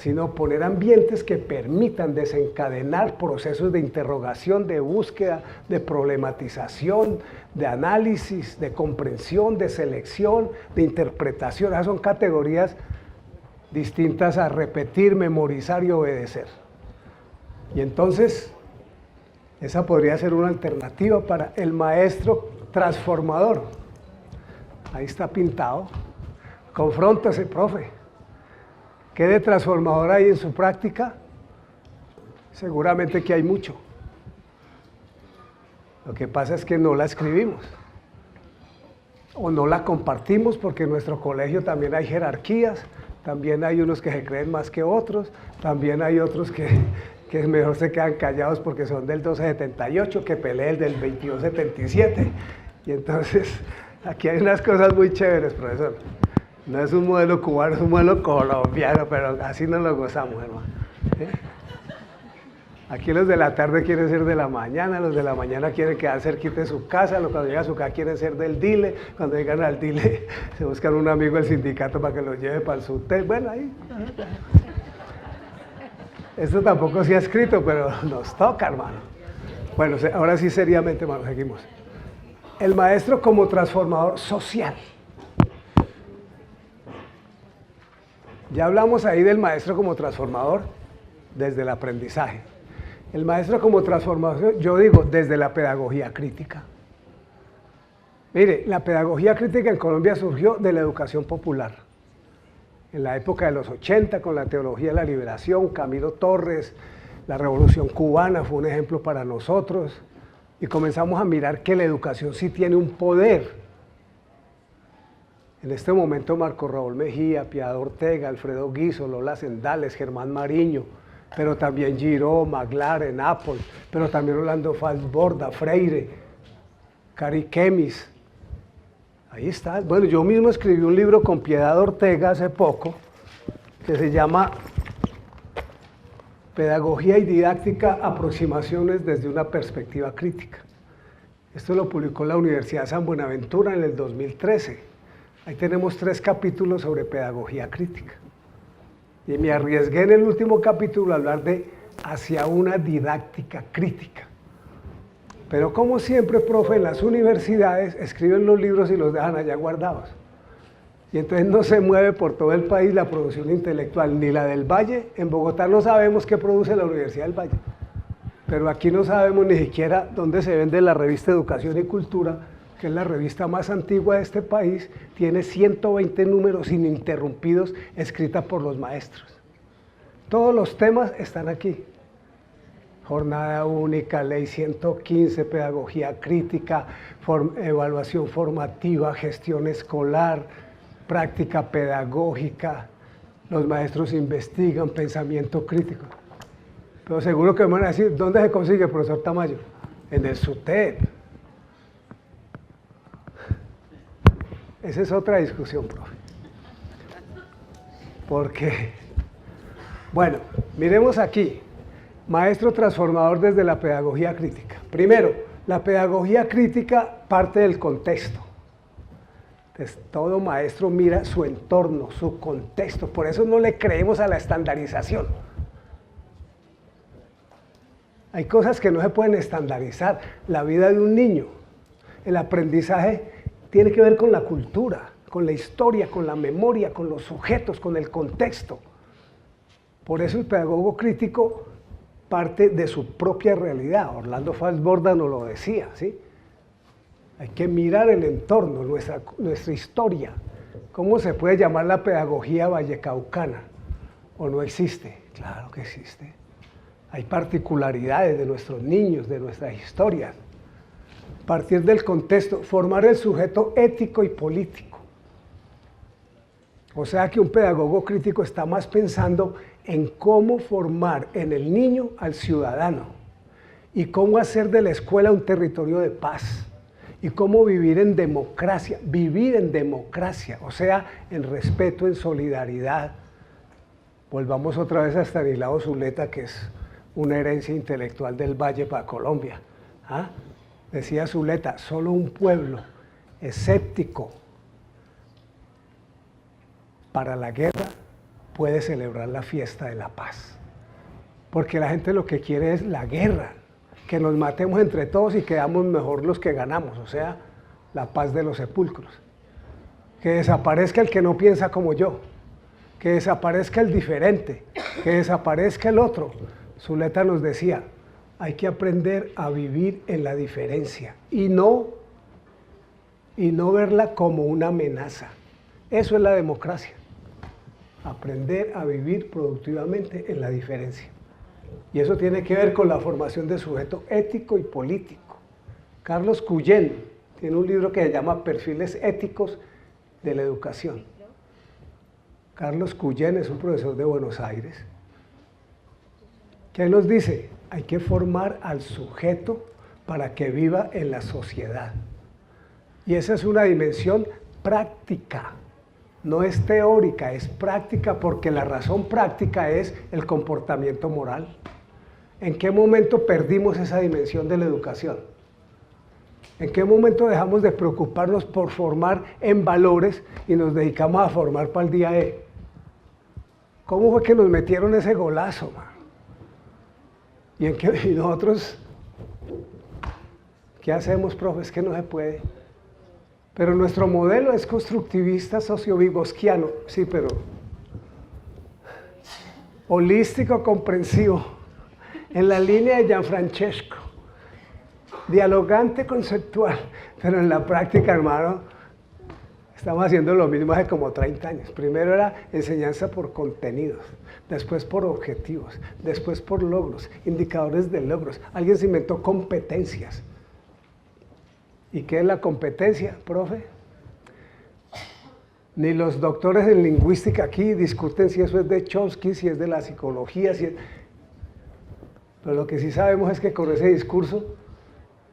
sino poner ambientes que permitan desencadenar procesos de interrogación, de búsqueda, de problematización, de análisis, de comprensión, de selección, de interpretación. Esas son categorías distintas a repetir, memorizar y obedecer. Y entonces, esa podría ser una alternativa para el maestro transformador. Ahí está pintado. Confróntese, profe. ¿Qué de transformador hay en su práctica? Seguramente que hay mucho. Lo que pasa es que no la escribimos. O no la compartimos porque en nuestro colegio también hay jerarquías, también hay unos que se creen más que otros, también hay otros que mejor se quedan callados porque son del 1278, que pelee el del 2277. Y entonces, aquí hay unas cosas muy chéveres, profesor. No es un modelo cubano, es un modelo colombiano, pero así nos lo gozamos, hermano. ¿Sí? Aquí los de la tarde quieren ser de la mañana, los de la mañana quieren quedar cerquita de su casa, cuando llegan a su casa quieren ser del dile, cuando llegan al dile se buscan un amigo del sindicato para que los lleve para el SUTEP. Bueno, ahí. Esto tampoco se ha escrito, pero nos toca, hermano. Bueno, ahora sí seriamente, hermano, seguimos. El maestro como transformador social. Ya hablamos ahí del maestro como transformador desde el aprendizaje. El maestro como transformador, yo digo, desde la pedagogía crítica. Mire, la pedagogía crítica en Colombia surgió de la educación popular. En la época de los 80, con la teología de la liberación, Camilo Torres, la Revolución Cubana fue un ejemplo para nosotros. Y comenzamos a mirar que la educación sí tiene un poder. En este momento Marco Raúl Mejía, Piedad Ortega, Alfredo Guizo, Lola Sendales, Germán Mariño, pero también Giró, McLaren, Apple, pero también Orlando Falsborda, Freire, Cari Kemis. Ahí está. Bueno, yo mismo escribí un libro con Piedad Ortega hace poco, que se llama Pedagogía y Didáctica, aproximaciones desde una perspectiva crítica. Esto lo publicó la Universidad de San Buenaventura en el 2013. Ahí tenemos 3 capítulos sobre pedagogía crítica. Y me arriesgué en el último capítulo a hablar de hacia una didáctica crítica. Pero como siempre, profe, en las universidades escriben los libros y los dejan allá guardados. Y entonces no se mueve por todo el país la producción intelectual, ni la del Valle. En Bogotá no sabemos qué produce la Universidad del Valle. Pero aquí no sabemos ni siquiera dónde se vende la revista Educación y Cultura, que es la revista más antigua de este país, tiene 120 números ininterrumpidos escrita por los maestros. Todos los temas están aquí. Jornada única, ley 115, pedagogía crítica, evaluación formativa, gestión escolar, práctica pedagógica, los maestros investigan, pensamiento crítico. Pero seguro que me van a decir, ¿dónde se consigue, profesor Tamayo? En el SUTEP. Esa es otra discusión, profe. Porque, bueno, miremos aquí, maestro transformador desde la pedagogía crítica. Primero, la pedagogía crítica parte del contexto. Entonces, todo maestro mira su entorno, su contexto, por eso no le creemos a la estandarización. Hay cosas que no se pueden estandarizar. La vida de un niño, el aprendizaje tiene que ver con la cultura, con la historia, con la memoria, con los sujetos, con el contexto. Por eso el pedagogo crítico parte de su propia realidad. Orlando Falsborda nos lo decía, ¿sí? Hay que mirar el entorno, nuestra historia. ¿Cómo se puede llamar la pedagogía vallecaucana? ¿O no existe? Claro que existe. Hay particularidades de nuestros niños, de nuestras historias. Partir del contexto, formar el sujeto ético y político. O sea que un pedagogo crítico está más pensando en cómo formar en el niño al ciudadano y cómo hacer de la escuela un territorio de paz y cómo vivir en democracia, o sea, en respeto, en solidaridad. Volvamos otra vez a Estanislao Zuleta, que es una herencia intelectual del Valle para Colombia. ¿Ah? Decía Zuleta, solo un pueblo escéptico para la guerra puede celebrar la fiesta de la paz. Porque la gente lo que quiere es la guerra, que nos matemos entre todos y quedamos mejor los que ganamos, o sea, la paz de los sepulcros. Que desaparezca el que no piensa como yo, que desaparezca el diferente, que desaparezca el otro. Zuleta nos decía, hay que aprender a vivir en la diferencia y no verla como una amenaza. Eso es la democracia, aprender a vivir productivamente en la diferencia. Y eso tiene que ver con la formación de sujeto ético y político. Carlos Cuyén tiene un libro que se llama Perfiles éticos de la educación. Carlos Cuyén es un profesor de Buenos Aires, que nos dice, hay que formar al sujeto para que viva en la sociedad. Y esa es una dimensión práctica, no es teórica, es práctica, porque la razón práctica es el comportamiento moral. ¿En qué momento perdimos esa dimensión de la educación? ¿En qué momento dejamos de preocuparnos por formar en valores y nos dedicamos a formar para el día E? ¿Cómo fue que nos metieron ese golazo, man? Y nosotros, ¿qué hacemos, profe? Es que no se puede. Pero nuestro modelo es constructivista socio-vigosquiano, sí, pero holístico, comprensivo, en la línea de Gianfrancesco, dialogante, conceptual, pero en la práctica, hermano, estamos haciendo lo mismo hace como 30 años. Primero era enseñanza por contenidos, después por objetivos, después por logros, indicadores de logros. Alguien se inventó competencias. ¿Y qué es la competencia, profe? Ni los doctores en lingüística aquí discuten si eso es de Chomsky, si es de la psicología, si es... Pero lo que sí sabemos es que con ese discurso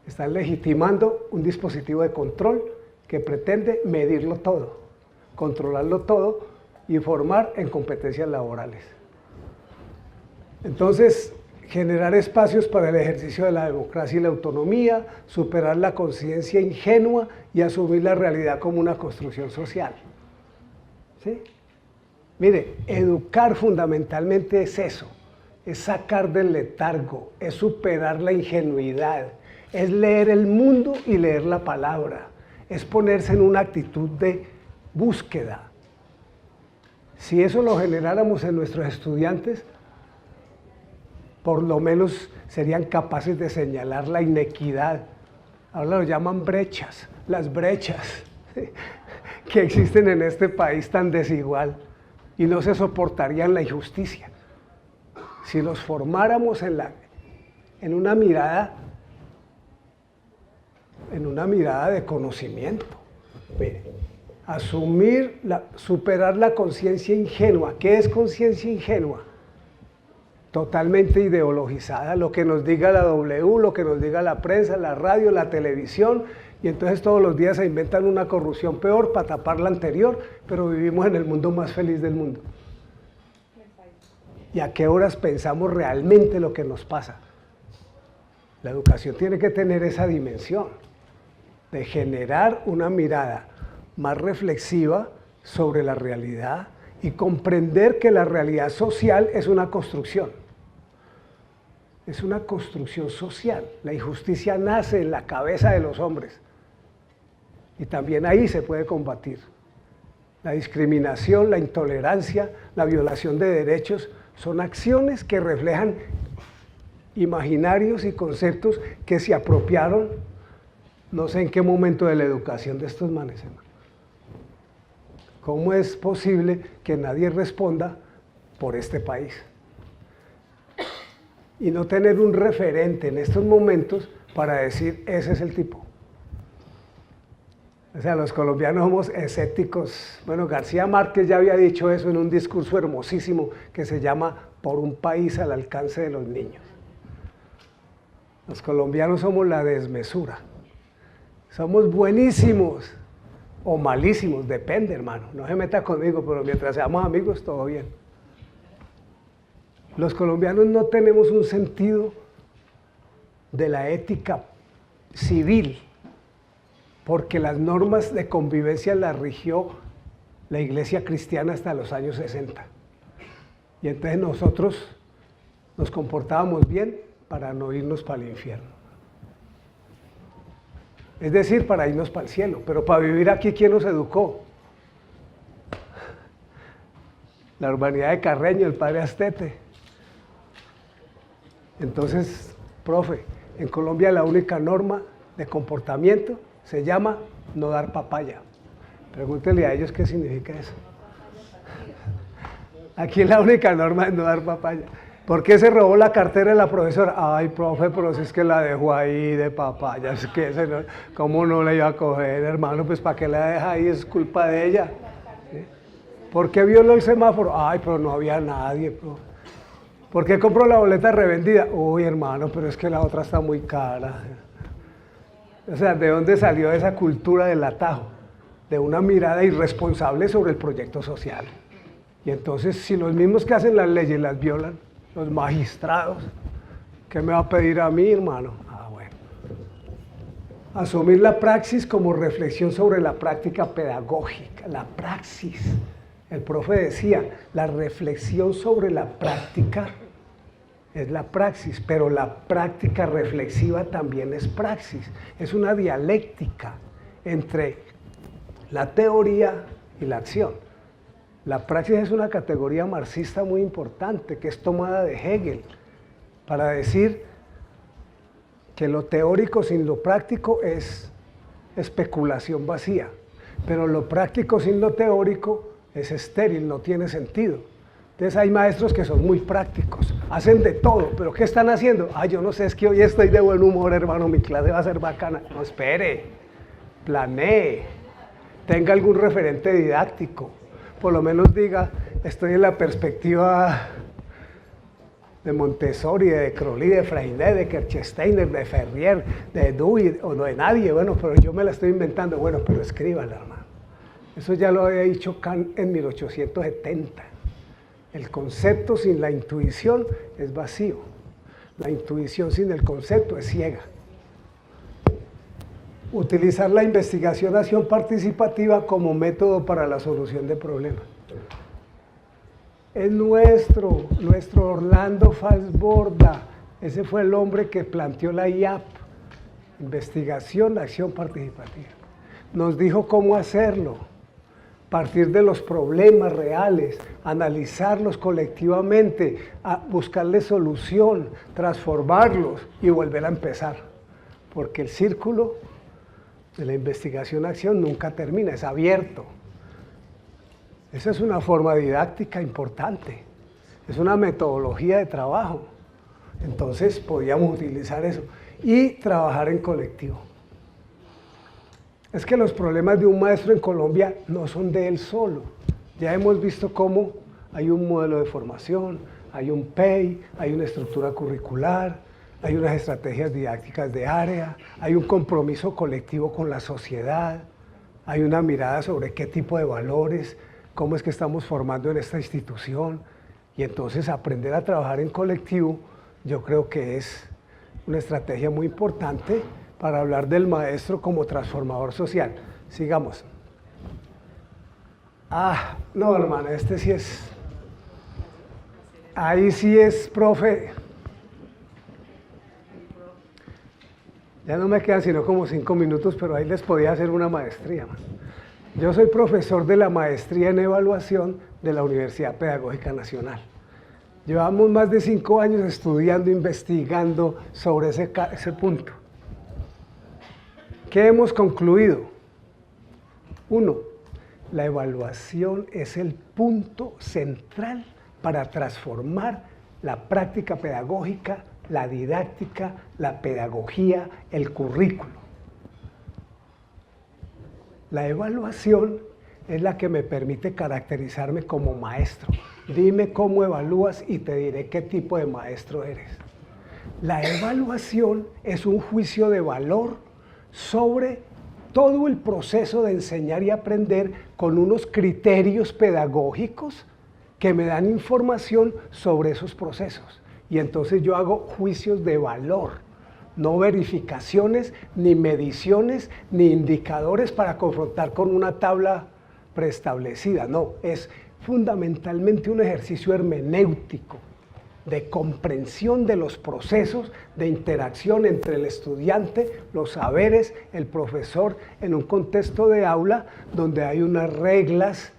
están legitimando un dispositivo de control que pretende medirlo todo, controlarlo todo y formar en competencias laborales. Entonces, generar espacios para el ejercicio de la democracia y la autonomía, superar la conciencia ingenua y asumir la realidad como una construcción social. ¿Sí? Mire, educar fundamentalmente es eso, es sacar del letargo, es superar la ingenuidad, es leer el mundo y leer la palabra, es ponerse en una actitud de búsqueda. Si eso lo generáramos en nuestros estudiantes, por lo menos serían capaces de señalar la inequidad. Ahora lo llaman brechas, las brechas que existen en este país tan desigual y no se soportarían la injusticia. Si los formáramos en una mirada de conocimiento, mire, superar la conciencia ingenua. ¿Qué es conciencia ingenua? Totalmente ideologizada, lo que nos diga la W, lo que nos diga la prensa, la radio, la televisión, y entonces todos los días se inventan una corrupción peor para tapar la anterior, pero vivimos en el mundo más feliz del mundo. ¿Y a qué horas pensamos realmente lo que nos pasa? La educación tiene que tener esa dimensión de generar una mirada más reflexiva sobre la realidad y comprender que la realidad social es una construcción. Es una construcción social. La injusticia nace en la cabeza de los hombres y también ahí se puede combatir. La discriminación, la intolerancia, la violación de derechos son acciones que reflejan imaginarios y conceptos que se apropiaron, no sé en qué momento de la educación de estos manes, hermano. ¿Cómo es posible que nadie responda por este país? Y no tener un referente en estos momentos para decir, ese es el tipo. O sea, los colombianos somos escépticos. Bueno, García Márquez ya había dicho eso en un discurso hermosísimo que se llama Por un país al alcance de los niños. Los colombianos somos la desmesura. Somos buenísimos o malísimos, depende, hermano. No se meta conmigo, pero mientras seamos amigos, todo bien. Los colombianos no tenemos un sentido de la ética civil, porque las normas de convivencia las rigió la iglesia cristiana hasta los años 60. Y entonces nosotros nos comportábamos bien para no irnos para el infierno. Es decir, para irnos para el cielo. Pero para vivir aquí, ¿quién nos educó? La urbanidad de Carreño, el padre Astete. Entonces, profe, en Colombia la única norma de comportamiento se llama no dar papaya. Pregúntenle a ellos qué significa eso. Aquí la única norma es no dar papaya. ¿Por qué se robó la cartera de la profesora? Ay, profe, pero si es que la dejó ahí de papaya, es que ¿cómo no la iba a coger, hermano? Pues ¿para qué la deja ahí? Es culpa de ella. ¿Sí? ¿Por qué violó el semáforo? Ay, pero no había nadie, profe. ¿Por qué compró la boleta revendida? Uy, hermano, pero es que la otra está muy cara. O sea, ¿de dónde salió esa cultura del atajo? De una mirada irresponsable sobre el proyecto social. Y entonces, si los mismos que hacen las leyes las violan, los magistrados, ¿qué me va a pedir a mí, hermano? Ah, bueno. Asumir la praxis como reflexión sobre la práctica pedagógica, la praxis. El profe decía, la reflexión sobre la práctica es la praxis, pero la práctica reflexiva también es praxis. Es una dialéctica entre la teoría y la acción. La praxis es una categoría marxista muy importante que es tomada de Hegel para decir que lo teórico sin lo práctico es especulación vacía, pero lo práctico sin lo teórico es estéril, no tiene sentido. Entonces hay maestros que son muy prácticos, hacen de todo, pero ¿qué están haciendo? Ah, yo no sé, es que hoy estoy de buen humor, hermano, mi clase va a ser bacana. No, espere, planee, tenga algún referente didáctico, por lo menos diga, estoy en la perspectiva de Montessori, de Crowley, de Freinet, de Kerchsteiner, de Ferrier, de Dewey, o no de nadie, bueno, pero yo me la estoy inventando, bueno, pero escríbala, hermano. Eso ya lo había dicho Kant en 1870. El concepto sin la intuición es vacío. La intuición sin el concepto es ciega. Utilizar la investigación-acción participativa como método para la solución de problemas. Es nuestro Orlando Falsborda. Ese fue el hombre que planteó la IAP, investigación-acción participativa. Nos dijo cómo hacerlo. Partir de los problemas reales, analizarlos colectivamente, buscarles solución, transformarlos y volver a empezar. Porque el círculo de la investigación-acción nunca termina, es abierto. Esa es una forma didáctica importante, es una metodología de trabajo. Entonces podíamos utilizar eso y trabajar en colectivo. Es que los problemas de un maestro en Colombia no son de él solo. Ya hemos visto cómo hay un modelo de formación, hay un PEI, hay una estructura curricular, hay unas estrategias didácticas de área, hay un compromiso colectivo con la sociedad, hay una mirada sobre qué tipo de valores, cómo es que estamos formando en esta institución. Y entonces aprender a trabajar en colectivo yo creo que es una estrategia muy importante para hablar del maestro como transformador social. Sigamos. Ah, no, hermano, este sí es... Ahí sí es, profe. Ya no me quedan sino como 5 minutos, pero ahí les podía hacer una maestría. Yo soy profesor de la maestría en evaluación de la Universidad Pedagógica Nacional. Llevamos más de 5 años estudiando, investigando sobre ese punto. ¿Qué hemos concluido? 1. La evaluación es el punto central para transformar la práctica pedagógica, la didáctica, la pedagogía, el currículo. La evaluación es la que me permite caracterizarme como maestro. Dime cómo evalúas y te diré qué tipo de maestro eres. La evaluación es un juicio de valor sobre todo el proceso de enseñar y aprender con unos criterios pedagógicos que me dan información sobre esos procesos. Y entonces yo hago juicios de valor, no verificaciones, ni mediciones, ni indicadores para confrontar con una tabla preestablecida. No, es fundamentalmente un ejercicio hermenéutico de comprensión de los procesos de interacción entre el estudiante, los saberes, el profesor, en un contexto de aula donde hay unas reglas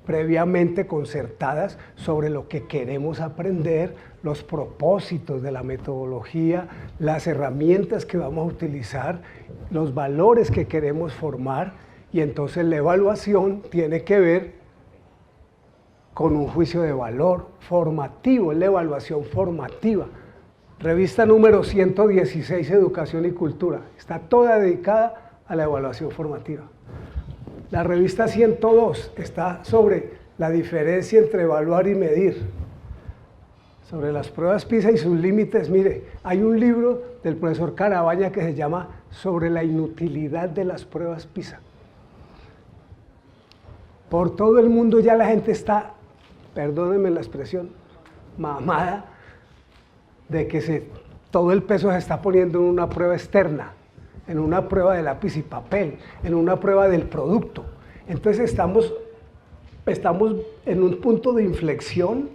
previamente concertadas sobre lo que queremos aprender, los propósitos de la metodología, las herramientas que vamos a utilizar, los valores que queremos formar, y entonces la evaluación tiene que ver con un juicio de valor formativo, es la evaluación formativa. Revista número 116, Educación y Cultura, está toda dedicada a la evaluación formativa. La revista 102 está sobre la diferencia entre evaluar y medir, sobre las pruebas PISA y sus límites. Mire, hay un libro del profesor Carabaña que se llama Sobre la inutilidad de las pruebas PISA. Por todo el mundo ya la gente está, perdónenme la expresión, mamada de que todo el peso se está poniendo en una prueba externa, en una prueba de lápiz y papel, en una prueba del producto. Entonces estamos en un punto de inflexión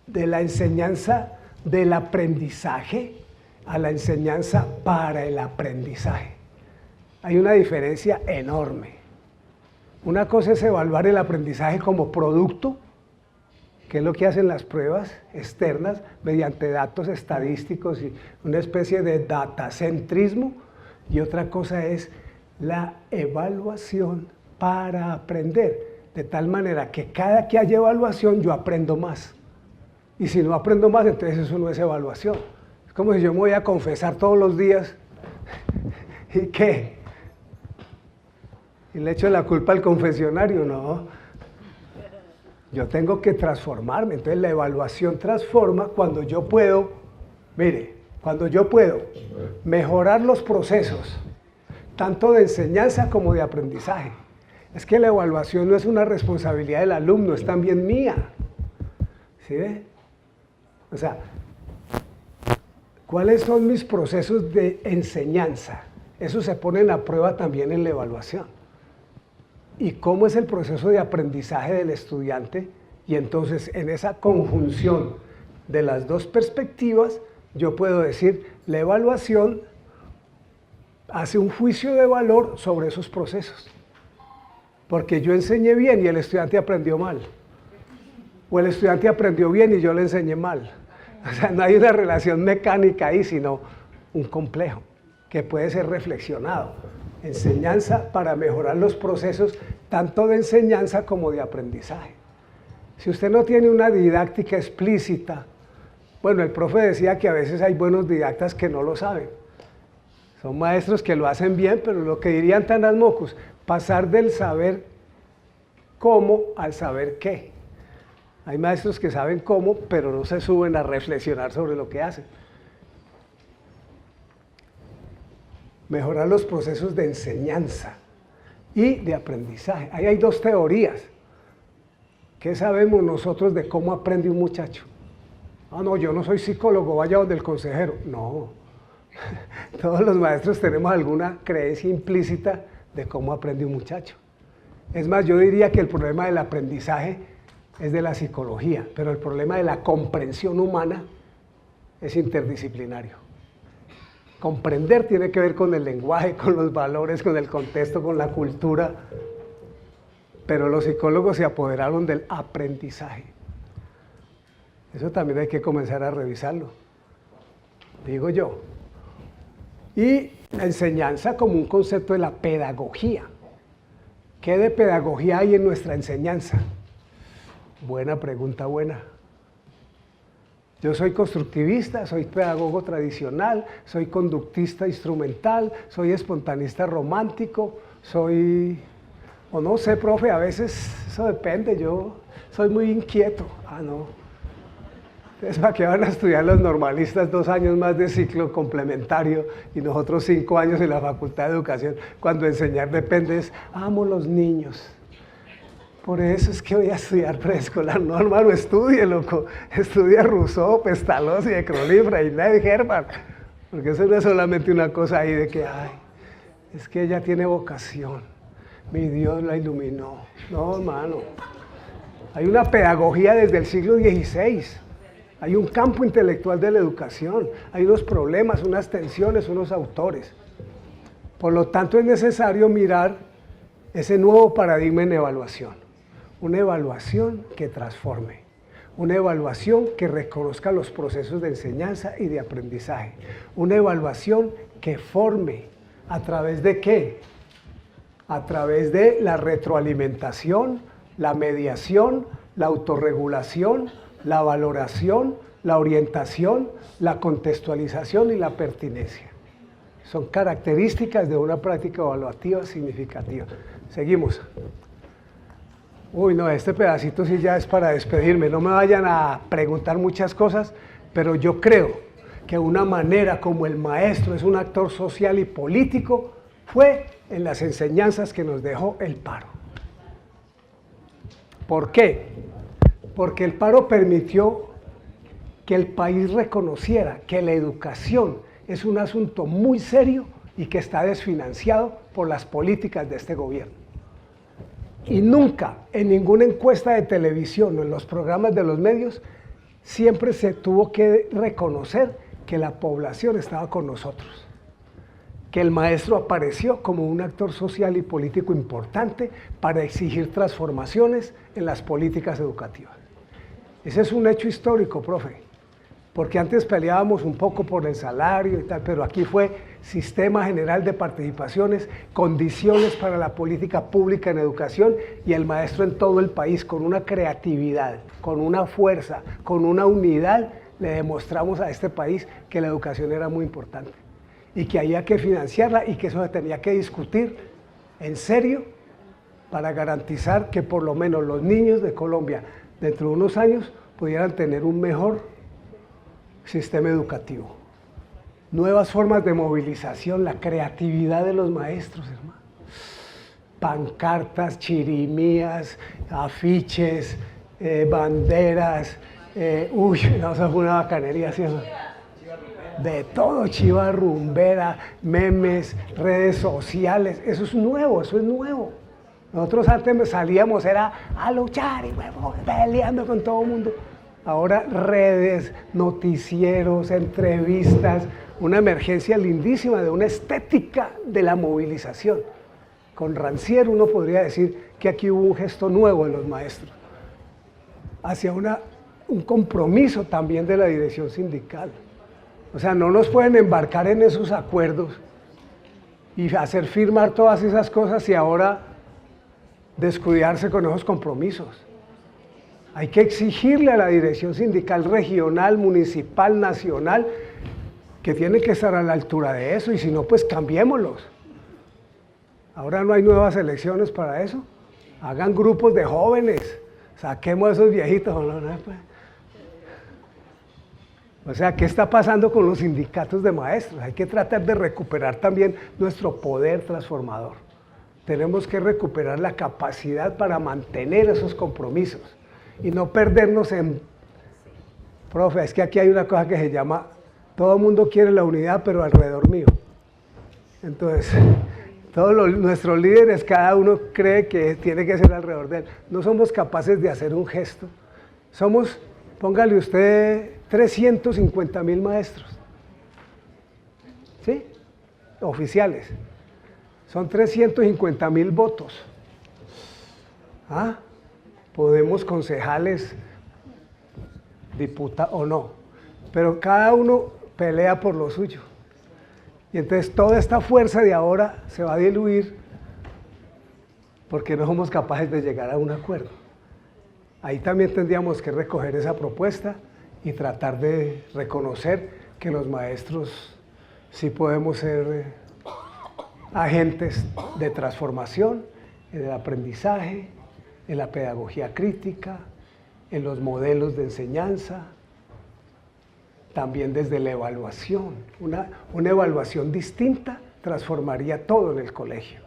de la enseñanza del aprendizaje a la enseñanza para el aprendizaje. Hay una diferencia enorme. Una cosa es evaluar el aprendizaje como producto, que es lo que hacen las pruebas externas mediante datos estadísticos y una especie de datacentrismo, y otra cosa es la evaluación para aprender, de tal manera que cada que haya evaluación yo aprendo más, y si no aprendo más, entonces eso no es evaluación. Es como si yo me voy a confesar todos los días, ¿y qué? ¿Y le echo la culpa al confesionario? No. Yo tengo que transformarme, entonces la evaluación transforma cuando yo puedo, mire, cuando yo puedo mejorar los procesos, tanto de enseñanza como de aprendizaje. Es que la evaluación no es una responsabilidad del alumno, es también mía. ¿Sí ve? O sea, ¿cuáles son mis procesos de enseñanza? Eso se pone a prueba también en la evaluación. ¿Y cómo es el proceso de aprendizaje del estudiante? Y entonces en esa conjunción de las dos perspectivas, yo puedo decir, la evaluación hace un juicio de valor sobre esos procesos. Porque yo enseñé bien y el estudiante aprendió mal. O el estudiante aprendió bien y yo le enseñé mal. O sea, no hay una relación mecánica ahí, sino un complejo que puede ser reflexionado. Enseñanza para mejorar los procesos tanto de enseñanza como de aprendizaje. Si usted no tiene una didáctica explícita, bueno, el profe decía que a veces hay buenos didactas que no lo saben. Son maestros que lo hacen bien, pero lo que dirían Tanás Mocus, pasar del saber cómo al saber qué. Hay maestros que saben cómo, pero no se suben a reflexionar sobre lo que hacen. Mejorar los procesos de enseñanza y de aprendizaje. Ahí hay dos teorías. ¿Qué sabemos nosotros de cómo aprende un muchacho? Ah, no, yo no soy psicólogo, vaya donde el consejero. No, todos los maestros tenemos alguna creencia implícita de cómo aprende un muchacho. Es más, yo diría que el problema del aprendizaje es de la psicología, pero el problema de la comprensión humana es interdisciplinario. Comprender tiene que ver con el lenguaje, con los valores, con el contexto, con la cultura, pero los psicólogos se apoderaron del aprendizaje. Eso también hay que comenzar a revisarlo, digo yo. Y la enseñanza como un concepto de la pedagogía. ¿Qué de pedagogía hay en nuestra enseñanza? Buena pregunta, buena. Yo soy constructivista, soy pedagogo tradicional, soy conductista instrumental, soy espontaneista romántico, o no sé, profe, a veces eso depende, yo soy muy inquieto. Ah, no. Entonces, ¿para qué van a estudiar los normalistas 2 años más de ciclo complementario y nosotros 5 años en la Facultad de Educación? Cuando enseñar depende es, amo los niños. Por eso es que voy a estudiar preescolar. No, hermano, estudie, loco. Estudia Rousseau, Pestalozzi, de Crowley, Freinet y Herbart. Porque eso no es solamente una cosa ahí de que, ay, es que ella tiene vocación. mi Dios la iluminó. No, hermano. Hay una pedagogía desde el siglo XVI. Hay un campo intelectual de la educación. Hay unos problemas, unas tensiones, unos autores. Por lo tanto, es necesario mirar ese nuevo paradigma en evaluación. Una evaluación que transforme. Una evaluación que reconozca los procesos de enseñanza y de aprendizaje. Una evaluación que forme. ¿A través de qué? A través de la retroalimentación, la mediación, la autorregulación, la valoración, la orientación, la contextualización y la pertinencia. Son características de una práctica evaluativa significativa. Seguimos. Uy, no, este pedacito sí ya es para despedirme. No me vayan a preguntar muchas cosas, pero yo creo que una manera como el maestro es un actor social y político fue en las enseñanzas que nos dejó el paro. ¿Por qué? Porque el paro permitió que el país reconociera que la educación es un asunto muy serio y que está desfinanciado por las políticas de este gobierno. Y nunca en ninguna encuesta de televisión o en los programas de los medios siempre se tuvo que reconocer que la población estaba con nosotros, que el maestro apareció como un actor social y político importante para exigir transformaciones en las políticas educativas. Ese es un hecho histórico, profe, porque antes peleábamos un poco por el salario y tal, pero aquí fue sistema general de participaciones, condiciones para la política pública en educación y el maestro en todo el país con una creatividad, con una fuerza, con una unidad, le demostramos a este país que la educación era muy importante y que había que financiarla y que eso se tenía que discutir en serio para garantizar que por lo menos los niños de Colombia dentro de unos años pudieran tener un mejor sistema educativo. Nuevas formas de movilización, la creatividad de los maestros, hermano. Pancartas, chirimías, afiches, banderas, no, eso fue una bacanería, ¿sí? De todo, chiva rumbera, memes, redes sociales, eso es nuevo, eso es nuevo. Nosotros antes salíamos, era a luchar y peleando con todo el mundo. Ahora redes, noticieros, entrevistas, una emergencia lindísima de una estética de la movilización. Con Rancière uno podría decir que aquí hubo un gesto nuevo en los maestros, hacia un compromiso también de la dirección sindical. O sea, no nos pueden embarcar en esos acuerdos y hacer firmar todas esas cosas y ahora descuidarse con esos compromisos. Hay que exigirle a la dirección sindical regional, municipal, nacional, que tiene que estar a la altura de eso, y si no, pues cambiémoslos. Ahora no hay nuevas elecciones para eso. Hagan grupos de jóvenes, saquemos a esos viejitos. O sea, ¿qué está pasando con los sindicatos de maestros? Hay que tratar de recuperar también nuestro poder transformador. Tenemos que recuperar la capacidad para mantener esos compromisos y no perdernos en... Profe, es que aquí hay una cosa que se llama, todo el mundo quiere la unidad, pero alrededor mío. Entonces, nuestros líderes, cada uno cree que tiene que ser alrededor de él. No somos capaces de hacer un gesto. Somos, póngale usted, 350.000 maestros. ¿Sí? Oficiales. Son 350.000 votos. ¿Ah? Podemos concejales, diputados o no, pero cada uno pelea por lo suyo. Y entonces toda esta fuerza de ahora se va a diluir porque no somos capaces de llegar a un acuerdo. Ahí también tendríamos que recoger esa propuesta y tratar de reconocer que los maestros sí podemos ser agentes de transformación, en el aprendizaje, en la pedagogía crítica, en los modelos de enseñanza, también desde la evaluación. Una evaluación distinta transformaría todo en el colegio.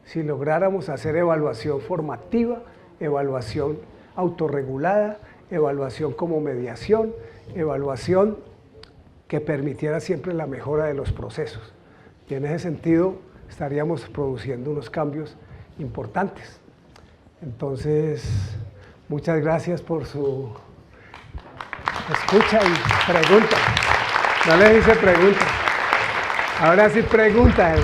Si lográramos hacer evaluación formativa, evaluación autorregulada, evaluación como mediación, evaluación que permitiera siempre la mejora de los procesos. Y en ese sentido estaríamos produciendo unos cambios importantes. Entonces, muchas gracias por su escucha y pregunta. No les hice preguntas. Ahora sí pregunta.